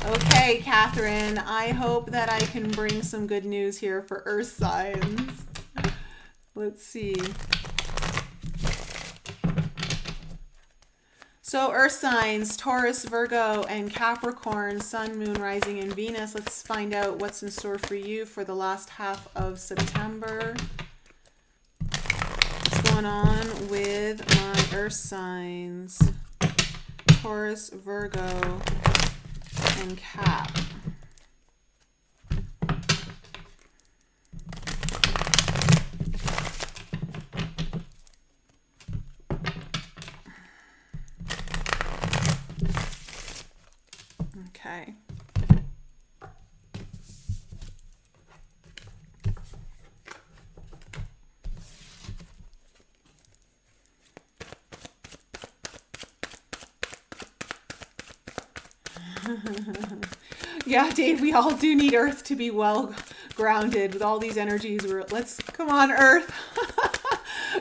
Okay, Catherine, I hope that I can bring some good news here for Earth signs. Let's see. So earth signs, Taurus, Virgo, and Capricorn, Sun, Moon, Rising, and Venus. Let's find out what's in store for you for the last half of September. What's going on with my earth signs? Taurus, Virgo, and Cap. Okay. Yeah, Dave, we all do need Earth to be well grounded with all these energies. Let's come on, Earth.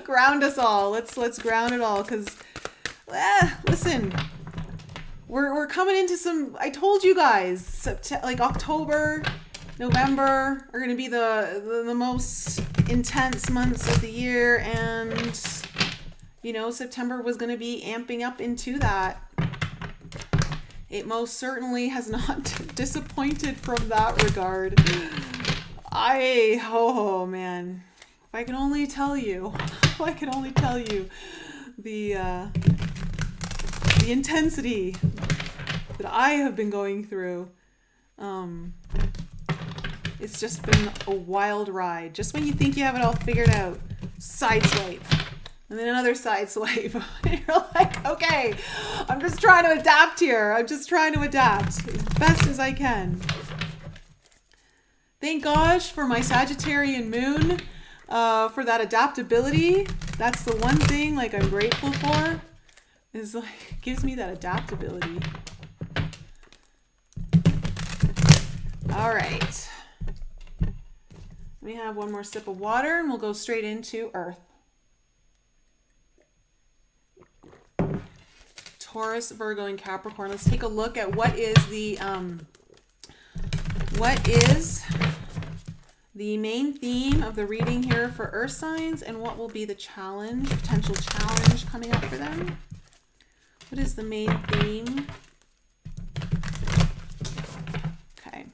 Ground us all. Let's ground it all, because listen, we're coming into some, I told you guys, like October, November are going to be the most intense months of the year, and September was going to be amping up into that. It most certainly has not disappointed from that regard. Oh man, if I can only tell you the intensity that I have been going through. It's just been a wild ride. Just when you think you have it all figured out, sideswipe. And then another side swipe. You're like, okay, I'm just trying to adapt here. I'm just trying to adapt as best as I can. Thank gosh for my Sagittarian moon, for that adaptability. That's the one thing like I'm grateful for, is like, it gives me that adaptability. All right. Let me have one more sip of water and we'll go straight into Earth. Taurus, Virgo, and Capricorn. Let's take a look at what is the main theme of the reading here for Earth signs, and what will be the challenge, potential challenge coming up for them. What is the main theme? Okay.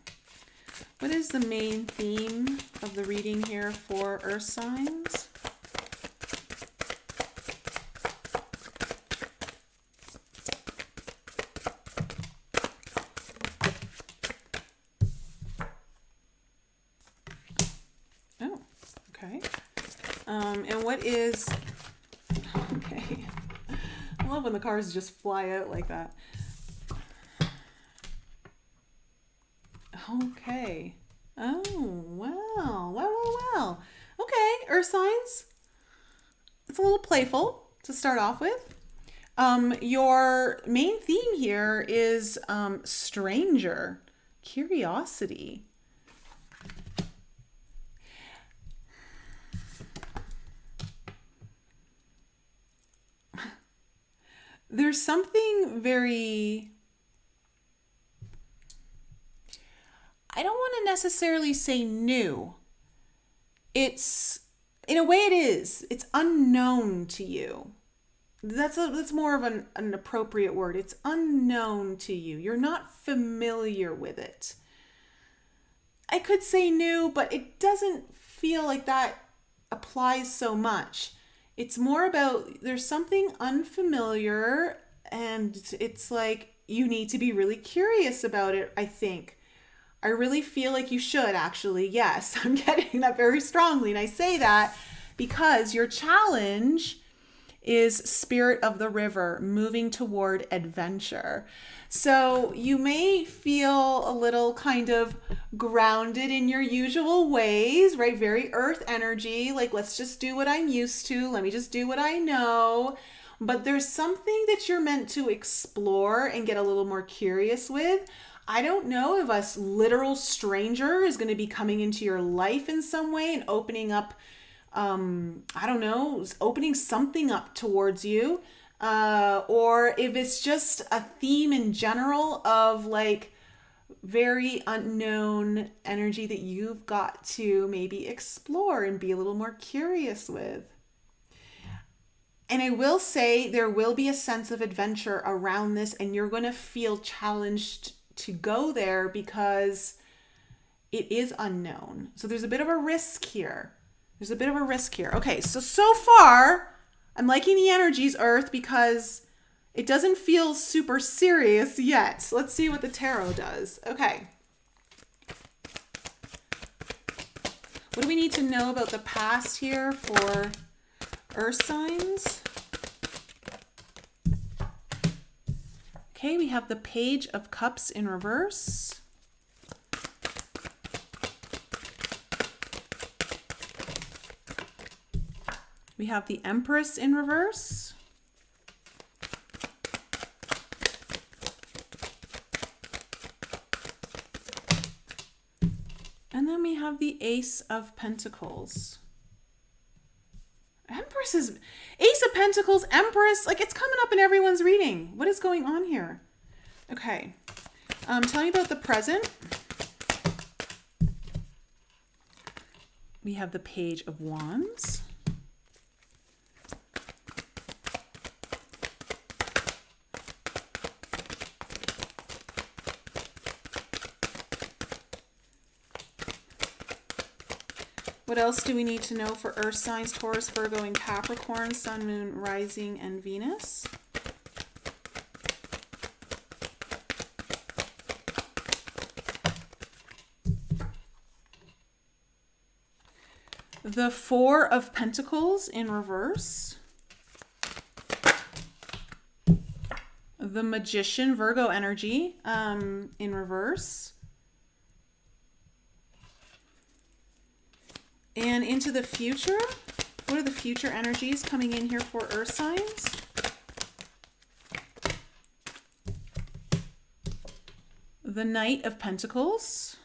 What is the main theme of the reading here for Earth signs? And what is, okay, I love when the cards just fly out like that. Okay. Oh, wow. Well. Okay, Earth signs. It's a little playful to start off with. Your main theme here is stranger, curiosity. There's something very, I don't want to necessarily say new. It's, in a way it is. It's unknown to you. That's more of an appropriate word. It's unknown to you. You're not familiar with it. I could say new, but it doesn't feel like that applies so much. It's more about there's something unfamiliar, and it's like you need to be really curious about it, I think. I really feel like you should, actually. Yes, I'm getting that very strongly. And I say that because your challenge is spirit of the river, moving toward adventure. So you may feel a little kind of grounded in your usual ways, right? Very earth energy, like let's just do what I'm used to. Let me just do what I know. But there's something that you're meant to explore and get a little more curious with. I don't know if a literal stranger is going to be coming into your life in some way and opening up, opening something up towards you. Or if it's just a theme in general of like very unknown energy that you've got to maybe explore and be a little more curious with. And I will say there will be a sense of adventure around this, and you're going to feel challenged to go there because it is unknown. So there's a bit of a risk here. Okay, so far, I'm liking the energies, Earth, because it doesn't feel super serious yet. Let's see what the tarot does. Okay. What do we need to know about the past here for Earth signs? Okay, we have the Page of Cups in reverse. We have the Empress in reverse. And then we have the Ace of Pentacles. Ace of Pentacles, Empress, like it's coming up in everyone's reading. What is going on here? Okay. Tell me about the present. We have the Page of Wands. What else do we need to know for Earth signs, Taurus, Virgo, and Capricorn, Sun, Moon, Rising, and Venus? The Four of Pentacles in reverse. The Magician, Virgo energy, in reverse. And into the future, what are the future energies coming in here for Earth signs? The Knight of Pentacles.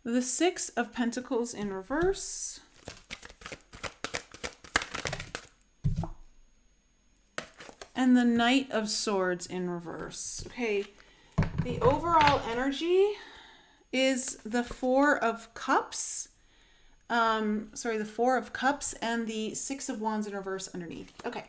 The Six of Pentacles in reverse. And the Knight of Swords in reverse. Okay, the overall energy is the Four of Cups. The Four of Cups and the Six of Wands in reverse underneath. Okay.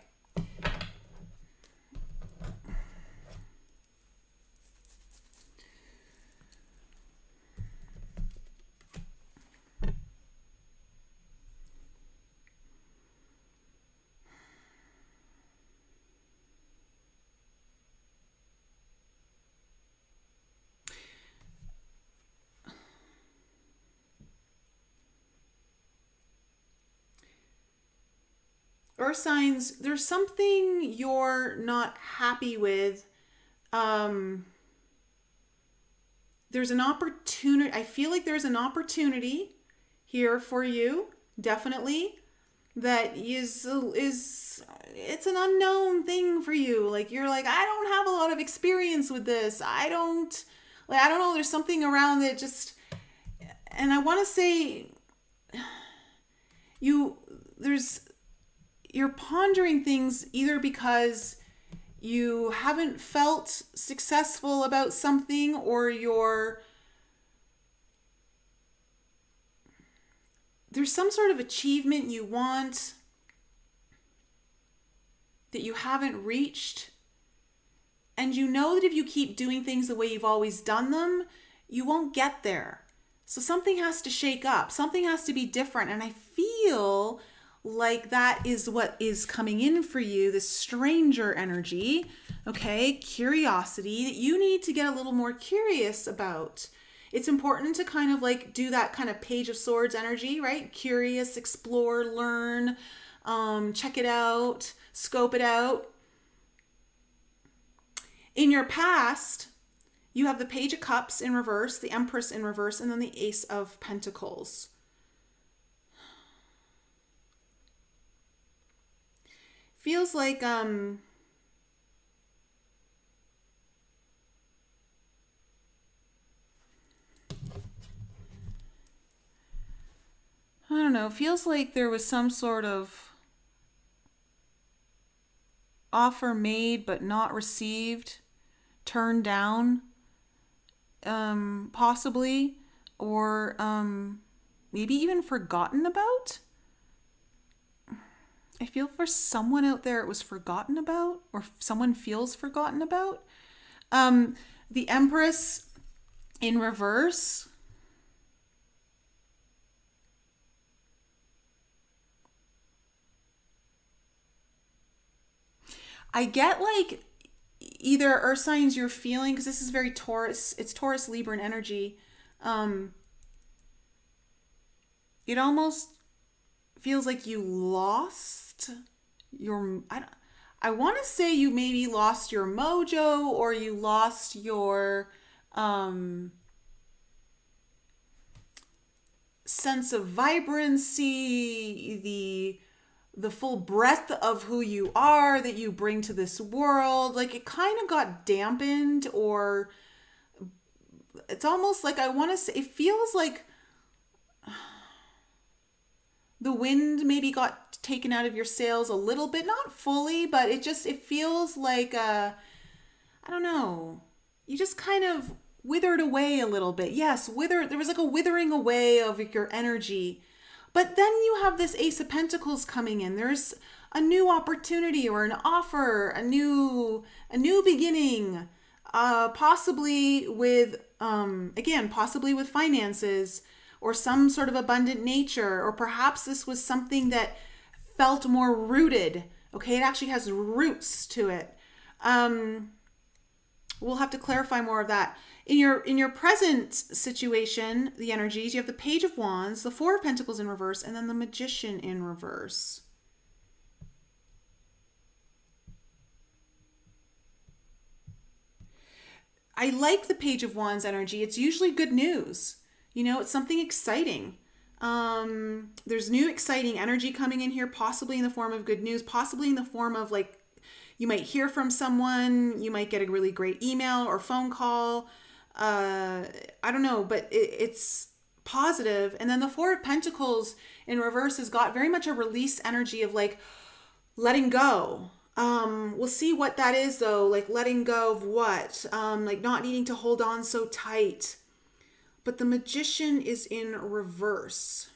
Earth signs, there's something you're not happy with. There's an opportunity. I feel like there's an opportunity here for you, definitely, that is it's an unknown thing for you. Like you're like, I don't have a lot of experience with this. I don't know, there's something around it just, and I want to say you're pondering things either because you haven't felt successful about something, or there's some sort of achievement you want that you haven't reached. And you know that if you keep doing things the way you've always done them, you won't get there. So something has to shake up. Something has to be different. And I feel like that is what is coming in for you, this stranger energy, okay? Curiosity that you need to get a little more curious about. It's important to kind of like do that kind of Page of Swords energy, right? Curious, explore, learn, check it out, scope it out. In your past, you have the Page of Cups in reverse, the Empress in reverse, and then the Ace of Pentacles. Feels like I don't know, feels like there was some sort of offer made but not received, turned down, possibly, or maybe even forgotten about. I feel for someone out there it was forgotten about, or someone feels forgotten about. The Empress in reverse. I get like either earth signs you're feeling, because this is very Taurus, it's Taurus, Libra, and energy. Um, it almost feels like you lost your, I want to say you maybe lost your mojo, or you lost your sense of vibrancy, the full breadth of who you are that you bring to this world. Like it kind of got dampened, or it's almost like, I want to say, it feels like the wind maybe got taken out of your sails a little bit, not fully, but it feels like I don't know, you just kind of withered away a little bit. Yes, there was like a withering away of your energy. But then you have this Ace of Pentacles coming in. There's a new opportunity or an offer, a new beginning, possibly with possibly with finances, or some sort of abundant nature, or perhaps this was something that felt more rooted. Okay, it actually has roots to it. We'll have to clarify more of that. In your present situation, the energies, you have the Page of Wands, the Four of Pentacles in reverse, and then the Magician in reverse. I like the Page of Wands energy. It's usually good news. You know, it's something exciting. There's new exciting energy coming in here, possibly in the form of good news, possibly in the form of like, you might hear from someone, you might get a really great email or phone call. I don't know, but it's positive. And then the Four of Pentacles in reverse has got very much a release energy of like letting go. We'll see what that is though, like letting go of what? Like not needing to hold on so tight. But the Magician is in reverse.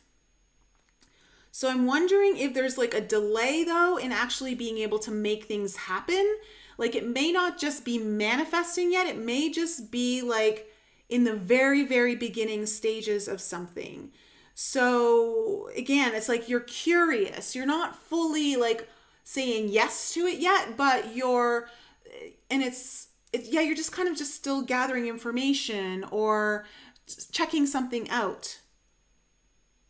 So I'm wondering if there's like a delay though in actually being able to make things happen. Like it may not just be manifesting yet. It may just be like in the very, very beginning stages of something. So again, it's like you're curious. You're not fully like saying yes to it yet, but you're just kind of just still gathering information or checking something out.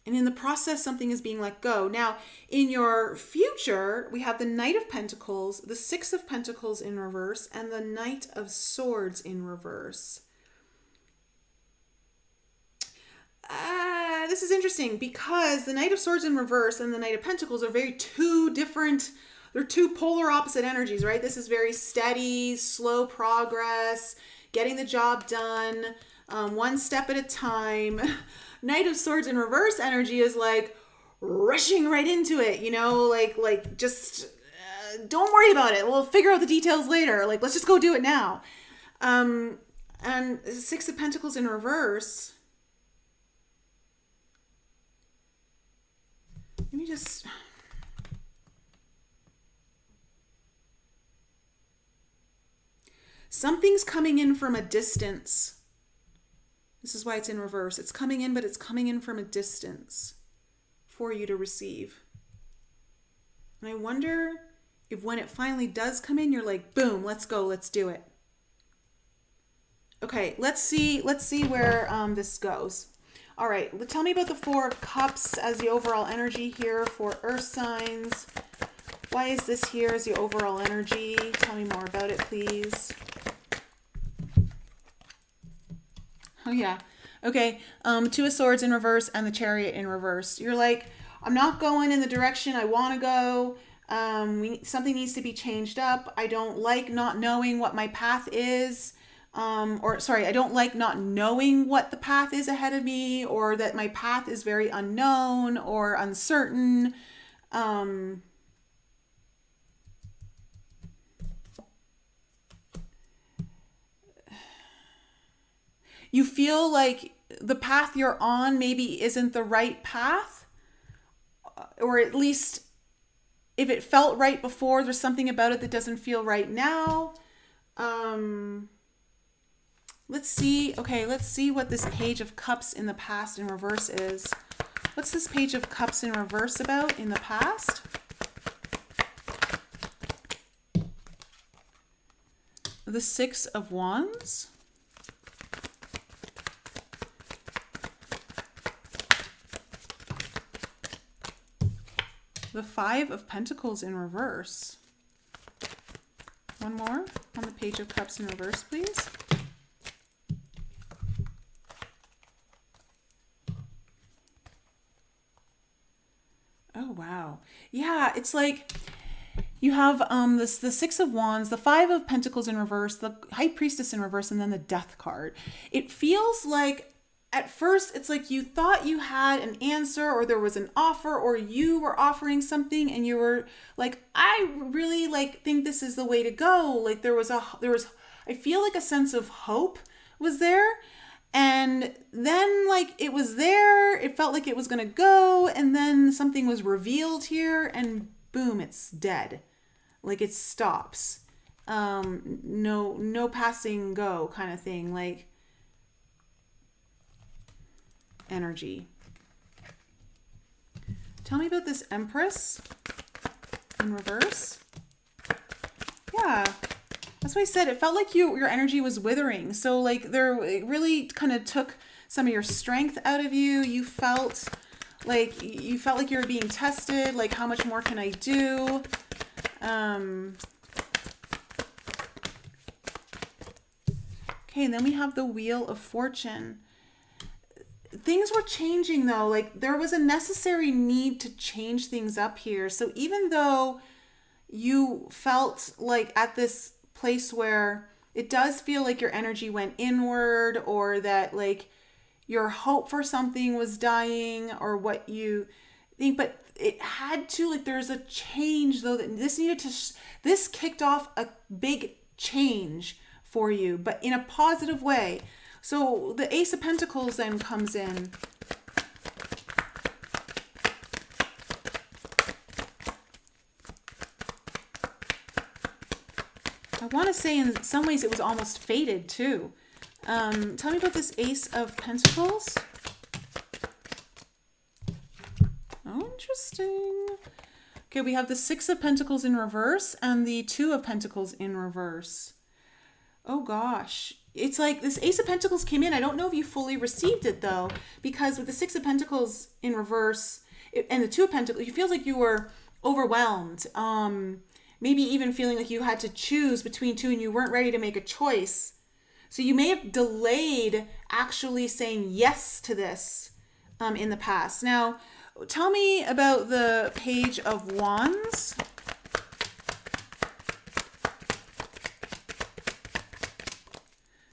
And in the process, something is being let go. Now, in your future, we have the Knight of Pentacles, the Six of Pentacles in reverse, and the Knight of Swords in reverse. This is interesting because the Knight of Swords in reverse and the Knight of Pentacles are they're two polar opposite energies, right? This is very steady, slow progress, getting the job done, one step at a time. Knight of Swords in reverse energy is like rushing right into it, you know, like just don't worry about it. We'll figure out the details later. Like, let's just go do it now. And Six of Pentacles in reverse. Let me just... Something's coming in from a distance. This is why it's in reverse. It's coming in, but it's coming in from a distance for you to receive. And I wonder if when it finally does come in, you're like, boom, let's go, let's do it. Okay, let's see where this goes. All right, tell me about the Four of Cups as the overall energy here for earth signs. Why is this here as the overall energy? Tell me more about it, please. Oh, yeah. Okay. Two of Swords in reverse and the Chariot in reverse. You're like, I'm not going in the direction I want to go. Something needs to be changed up. I don't like not knowing what my path is. I don't like not knowing what the path is ahead of me, or that my path is very unknown or uncertain. you feel like the path you're on maybe isn't the right path, or at least if it felt right before, there's something about it that doesn't feel right now. Let's see. Okay, let's see what this Page of Cups in the past in reverse is. What's this Page of Cups in reverse about in the past? The Six of Wands. The Five of Pentacles in reverse. One more on the Page of Cups in reverse, please. Oh, wow. Yeah, it's like you have the Six of Wands, the Five of Pentacles in reverse, the High Priestess in reverse, and then the Death card. It feels like at first it's like you thought you had an answer, or there was an offer, or you were offering something and you were like, I really think this is the way to go. Like there was I feel like a sense of hope was there. And then it was there, it felt like it was going to go, and then something was revealed here and boom, it's dead. Like it stops. No passing go kind of thing, like energy. Tell me about this Empress in reverse. Yeah. That's why I said it felt like your energy was withering. So it really kind of took some of your strength out of you. You felt like you were being tested. Like, how much more can I do? Okay, and then we have the Wheel of Fortune. Things were changing though. Like there was a necessary need to change things up here. So even though you felt like at this place where it does feel like your energy went inward, or that your hope for something was dying, or what you think, but it had to, there's a change though, that this kicked off a big change for you, but in a positive way. So the Ace of Pentacles then comes in. I want to say in some ways it was almost fated too. Tell me about this Ace of Pentacles. Oh, interesting. Okay, we have the Six of Pentacles in reverse and the Two of Pentacles in reverse. Oh gosh. It's like this Ace of Pentacles came in. I don't know if you fully received it though, because with the Six of Pentacles in reverse and the Two of Pentacles, it feels like you were overwhelmed. Maybe even feeling like you had to choose between two and you weren't ready to make a choice. So you may have delayed actually saying yes to this in the past. Now, tell me about the Page of Wands.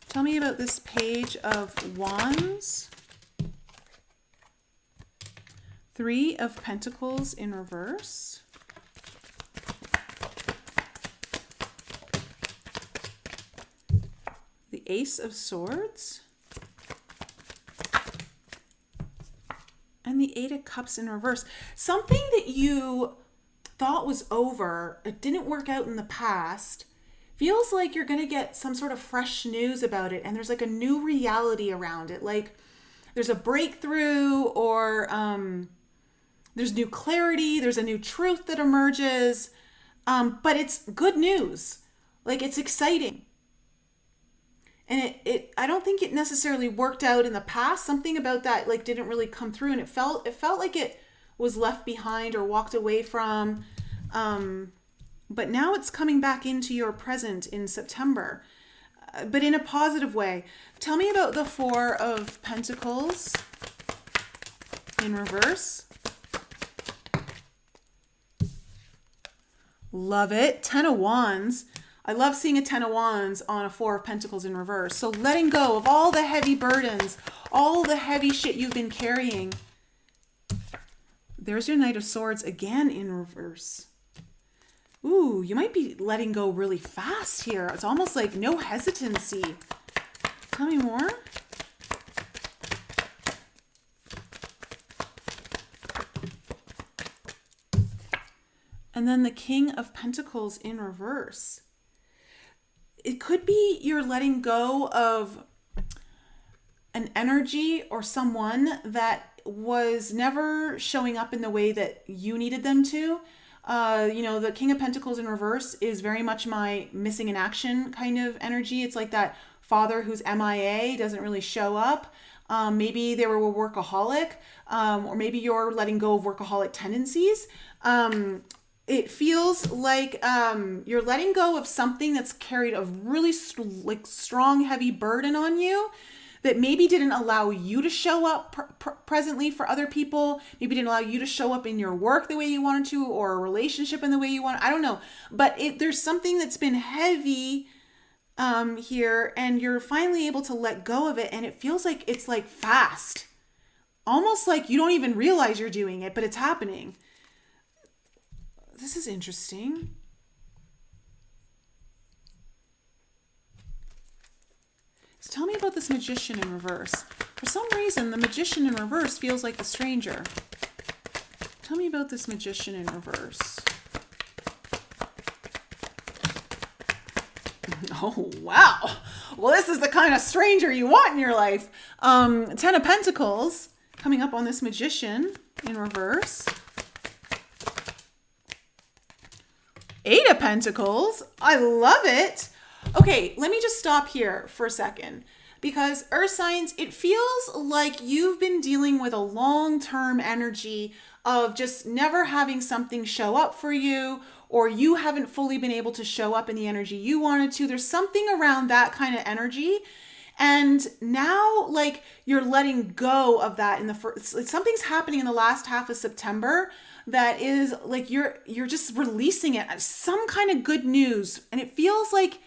Tell me about this Page of Wands. Three of Pentacles in reverse. The Ace of Swords. And the Eight of Cups in reverse. Something that you thought was over, it didn't work out in the past, feels like you're going to get some sort of fresh news about it. And there's a new reality around it. Like there's a breakthrough, or there's new clarity. There's a new truth that emerges. But it's good news. It's exciting. And I don't think it necessarily worked out in the past. Something about that didn't really come through, and it felt like it was left behind or walked away from. But now it's coming back into your present in September, but in a positive way. Tell me about the Four of Pentacles in reverse. Love it. Ten of Wands. I love seeing a Ten of Wands on a Four of Pentacles in reverse. So letting go of all the heavy burdens, all the heavy shit you've been carrying. There's your Knight of Swords again in reverse. Ooh, you might be letting go really fast here. It's almost like no hesitancy. Tell me more. And then the King of Pentacles in reverse. It could be you're letting go of an energy or someone that was never showing up in the way that you needed them to. The King of Pentacles in reverse is very much my missing in action kind of energy. It's like that father who's MIA, doesn't really show up. Maybe they were a workaholic, or maybe you're letting go of workaholic tendencies. It feels like you're letting go of something that's carried a really strong, heavy burden on you that maybe didn't allow you to show up presently for other people, maybe didn't allow you to show up in your work the way you wanted to, or a relationship in the way you want. I don't know. But there's something that's been heavy here, and you're finally able to let go of it, and it feels like it's like fast. Almost like you don't even realize you're doing it, but it's happening. This is interesting. So tell me about this Magician in reverse. For some reason, the Magician in reverse feels like the stranger. Tell me about this Magician in reverse. Oh, wow. Well, this is the kind of stranger you want in your life. 10 of Pentacles coming up on this Magician in reverse. 8 of Pentacles. I love it. Okay, let me just stop here for a second, because Earth signs, it feels like you've been dealing with a long-term energy of just never having something show up for you, or you haven't fully been able to show up in the energy you wanted to. There's something around that kind of energy. And now, like, you're letting go of that in the first, something's happening in the last half of September that is like, you're just releasing it as some kind of good news. And it feels like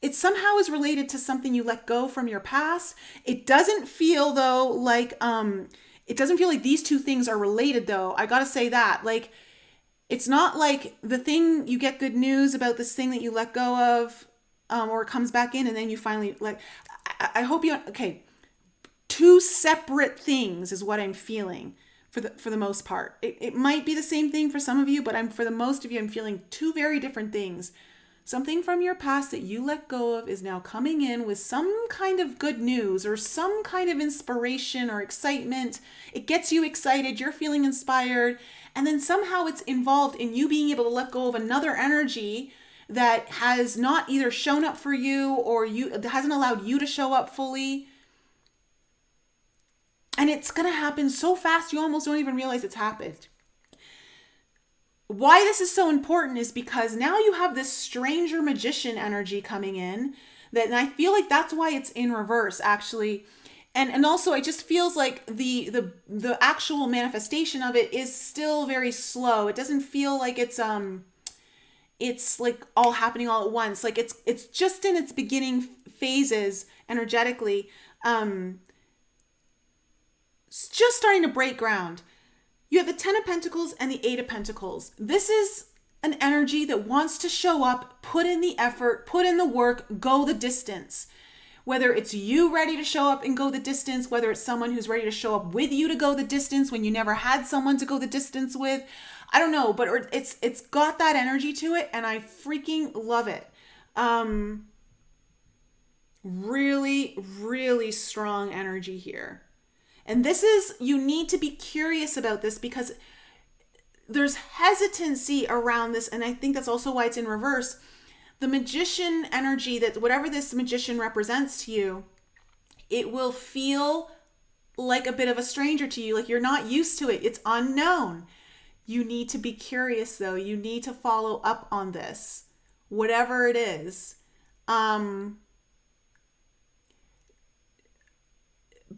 it somehow is related to something you let go from your past. It doesn't feel though like, these two things are related though. I gotta say that, like, it's not like the thing you get good news about this thing that you let go of, or it comes back in and then you finally like, I hope you, okay. Two separate things is what I'm feeling for the most part. It might be the same thing for some of you, but for the most of you, I'm feeling two very different things. Something from your past that you let go of is now coming in with some kind of good news or some kind of inspiration or excitement. It gets you excited. You're feeling inspired. And then somehow it's involved in you being able to let go of another energy that has not either shown up for you or hasn't allowed you to show up fully. And it's going to happen so fast you almost don't even realize it's happened. Why this is so important is because now you have this stranger magician energy coming in, and I feel like that's why it's in reverse actually. And also it just feels like the actual manifestation of it is still very slow. It doesn't feel like it's like all happening all at once. Like it's just in its beginning phases energetically. It's just starting to break ground. You have the 10 of Pentacles and the 8 of Pentacles. This is an energy that wants to show up, put in the effort, put in the work, go the distance. Whether it's you ready to show up and go the distance, whether it's someone who's ready to show up with you to go the distance when you never had someone to go the distance with. I don't know, but it's got that energy to it, and I freaking love it. Really, really strong energy here. And you need to be curious about this because there's hesitancy around this. And I think that's also why it's in reverse. The magician energy, that whatever this magician represents to you, it will feel like a bit of a stranger to you. Like you're not used to it. It's unknown. You need to be curious though. You need to follow up on this, whatever it is.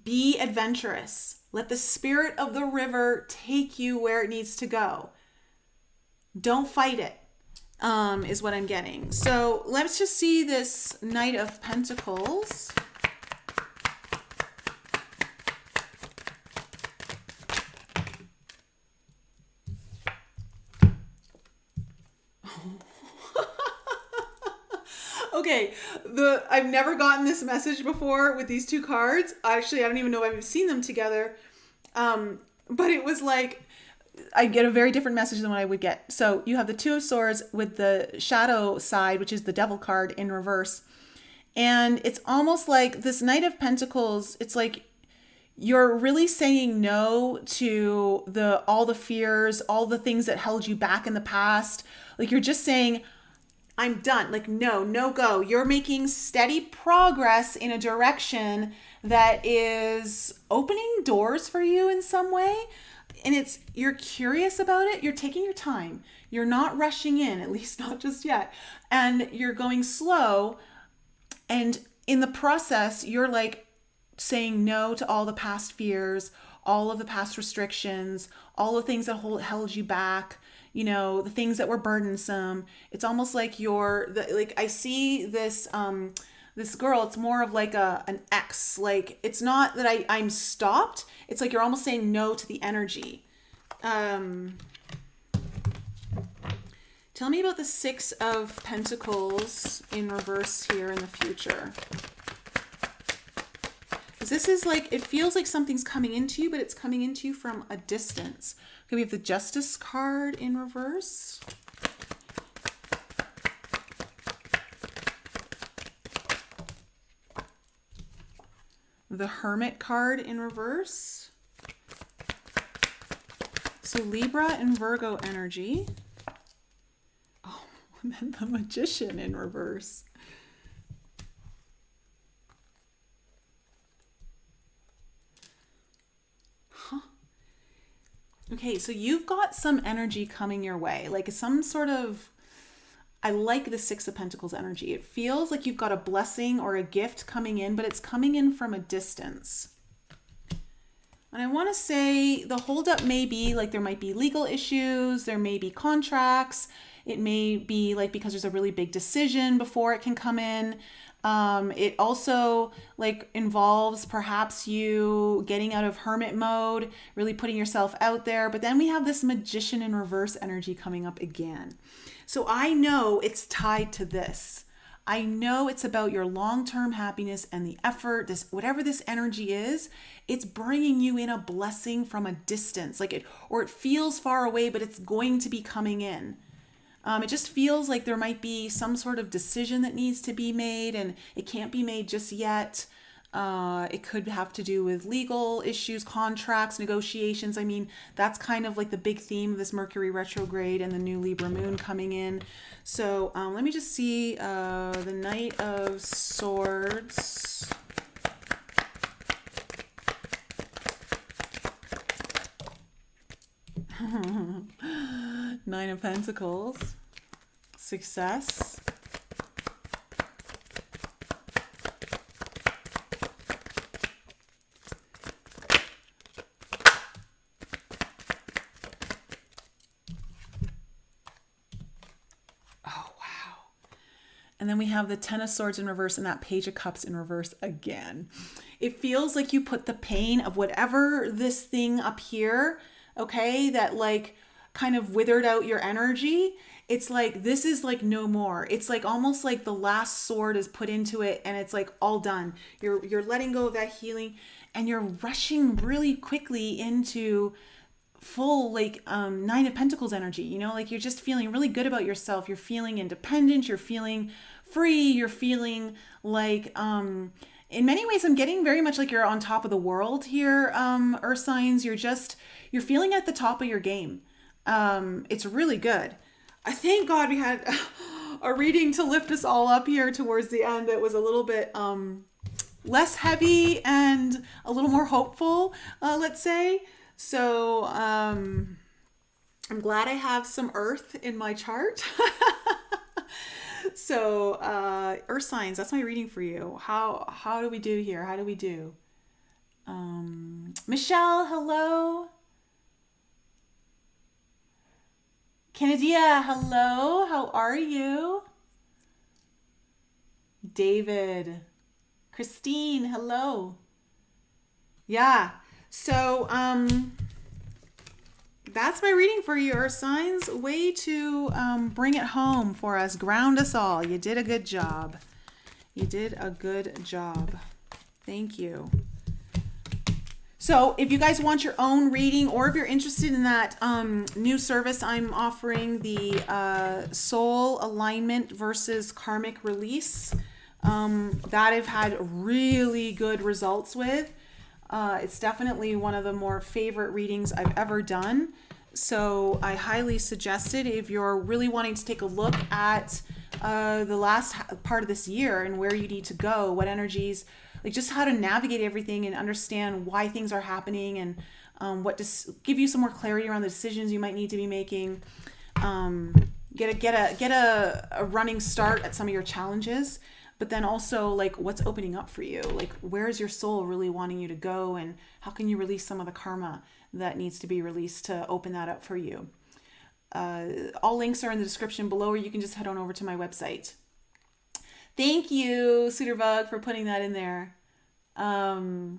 Be adventurous. Let the spirit of the river take you where it needs to go. Don't fight it, is what I'm getting. So let's just see this Knight of Pentacles. Okay, I've never gotten this message before with these two cards. Actually, I don't even know if I've seen them together. But it was like, I get a very different message than what I would get. So you have the Two of Swords with the shadow side, which is the Devil card in reverse. And it's almost like this Knight of Pentacles, it's like you're really saying no to all the fears, all the things that held you back in the past. Like you're just saying, I'm done. Like, no go. You're making steady progress in a direction that is opening doors for you in some way. And you're curious about it. You're taking your time. You're not rushing in, at least not just yet. And you're going slow. And in the process, you're like saying no to all the past fears, all of the past restrictions, all the things that held you back, the things that were burdensome. It's almost like I see this, this girl, it's more of like an X. Like, it's not that I'm stopped. It's like you're almost saying no to the energy. Tell me about the Six of Pentacles in reverse here in the future. Because this is like, it feels like something's coming into you, but it's coming into you from a distance. Okay, we have the Justice card in reverse. The Hermit card in reverse. So Libra and Virgo energy. Oh, and then the Magician in reverse. Huh. Okay, so you've got some energy coming your way. Like some sort of, I like the Six of Pentacles energy. It feels like you've got a blessing or a gift coming in, but it's coming in from a distance. And I want to say the holdup may be like there might be legal issues, there may be contracts, it may be like because there's a really big decision before it can come in. It also like involves perhaps you getting out of hermit mode, really putting yourself out there. But then we have this Magician in reverse energy coming up again. So I know it's tied to this. I know it's about your long-term happiness and the effort, whatever this energy is, it's bringing you in a blessing from a distance, it feels far away, but it's going to be coming in. It just feels like there might be some sort of decision that needs to be made and it can't be made just yet. It could have to do with legal issues, contracts, negotiations. I mean, that's kind of like the big theme of this Mercury retrograde and the new Libra moon coming in. So let me just see the Knight of Swords. Nine of Pentacles. Success. And then we have the Ten of Swords in reverse and that Page of Cups in reverse again. It feels like you put the pain of whatever this thing up here, okay, that like kind of withered out your energy. It's like, this is like no more. It's like almost like the last sword is put into it and it's like all done. You're letting go of that healing and you're rushing really quickly into full like Nine of Pentacles energy, like you're just feeling really good about yourself. You're feeling independent, you're feeling free, you're feeling like in many ways I'm getting very much like you're on top of the world here, earth signs. You're feeling at the top of your game. It's really good. I thank God we had a reading to lift us all up here towards the end that was a little bit less heavy and a little more hopeful, let's say. So I'm glad I have some earth in my chart. So earth signs, that's my reading for you. How do we do here? How do we do? Michelle, hello. Cannadia, hello. How are you? David. Christine, hello. Yeah. So, that's my reading for you, Earth signs. Way to bring it home for us. Ground us all. You did a good job. You did a good job. Thank you. So if you guys want your own reading, or if you're interested in that new service I'm offering, the soul alignment versus karmic release, that I've had really good results with. It's definitely one of the more favorite readings I've ever done. So I highly suggest it if you're really wanting to take a look at the last part of this year and where you need to go, what energies, like just how to navigate everything and understand why things are happening, and what to give you some more clarity around the decisions you might need to be making. Get a running start at some of your challenges, but then also like what's opening up for you, like where's your soul really wanting you to go, and how can you release some of the karma that needs to be released to open that up for you. All links are in the description below, or you can just head on over to my website. Thank you, Suiterbug, for putting that in there. All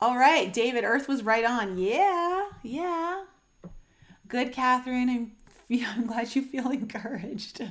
right, David, Earth was right on. Yeah. Good, Catherine. I'm glad you feel encouraged.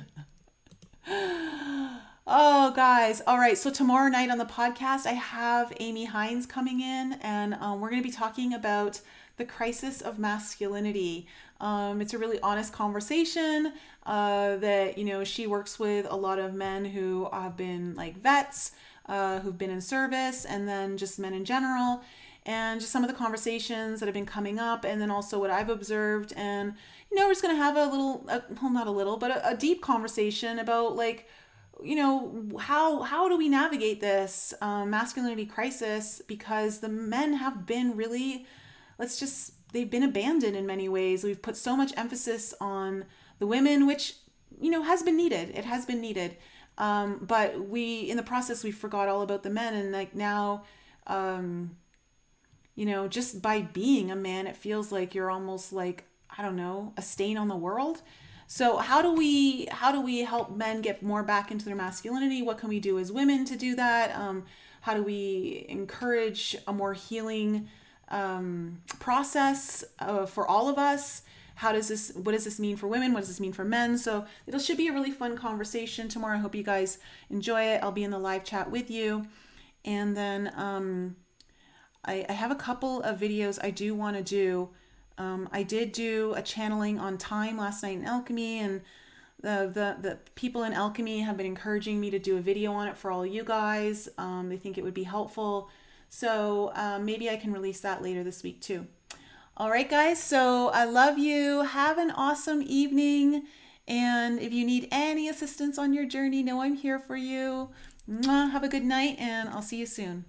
Oh, guys. All right. So tomorrow night on the podcast, I have Amy Hines coming in, and we're going to be talking about the crisis of masculinity. It's a really honest conversation that, she works with a lot of men who have been like vets, who've been in service, and then just men in general, and just some of the conversations that have been coming up, and then also what I've observed. And, we're just going to have a deep conversation about like, how do we navigate this masculinity crisis, because the men have been really, they've been abandoned in many ways. We've put so much emphasis on the women, which, has been needed. It has been needed. But in the process, we forgot all about the men. And like now, just by being a man, it feels like you're almost like, I don't know, a stain on the world. So how do we help men get more back into their masculinity? What can we do as women to do that? How do we encourage a more healing process for all of us? What does this mean for women? What does this mean for men? So it should be a really fun conversation tomorrow. I hope you guys enjoy it. I'll be in the live chat with you. And then I have a couple of videos I do want to do. I did do a channeling on time last night in Alchemy, and the people in Alchemy have been encouraging me to do a video on it for all you guys. They think it would be helpful. So maybe I can release that later this week too. All right, guys. So I love you. Have an awesome evening. And if you need any assistance on your journey, know I'm here for you. Mwah, have a good night, and I'll see you soon.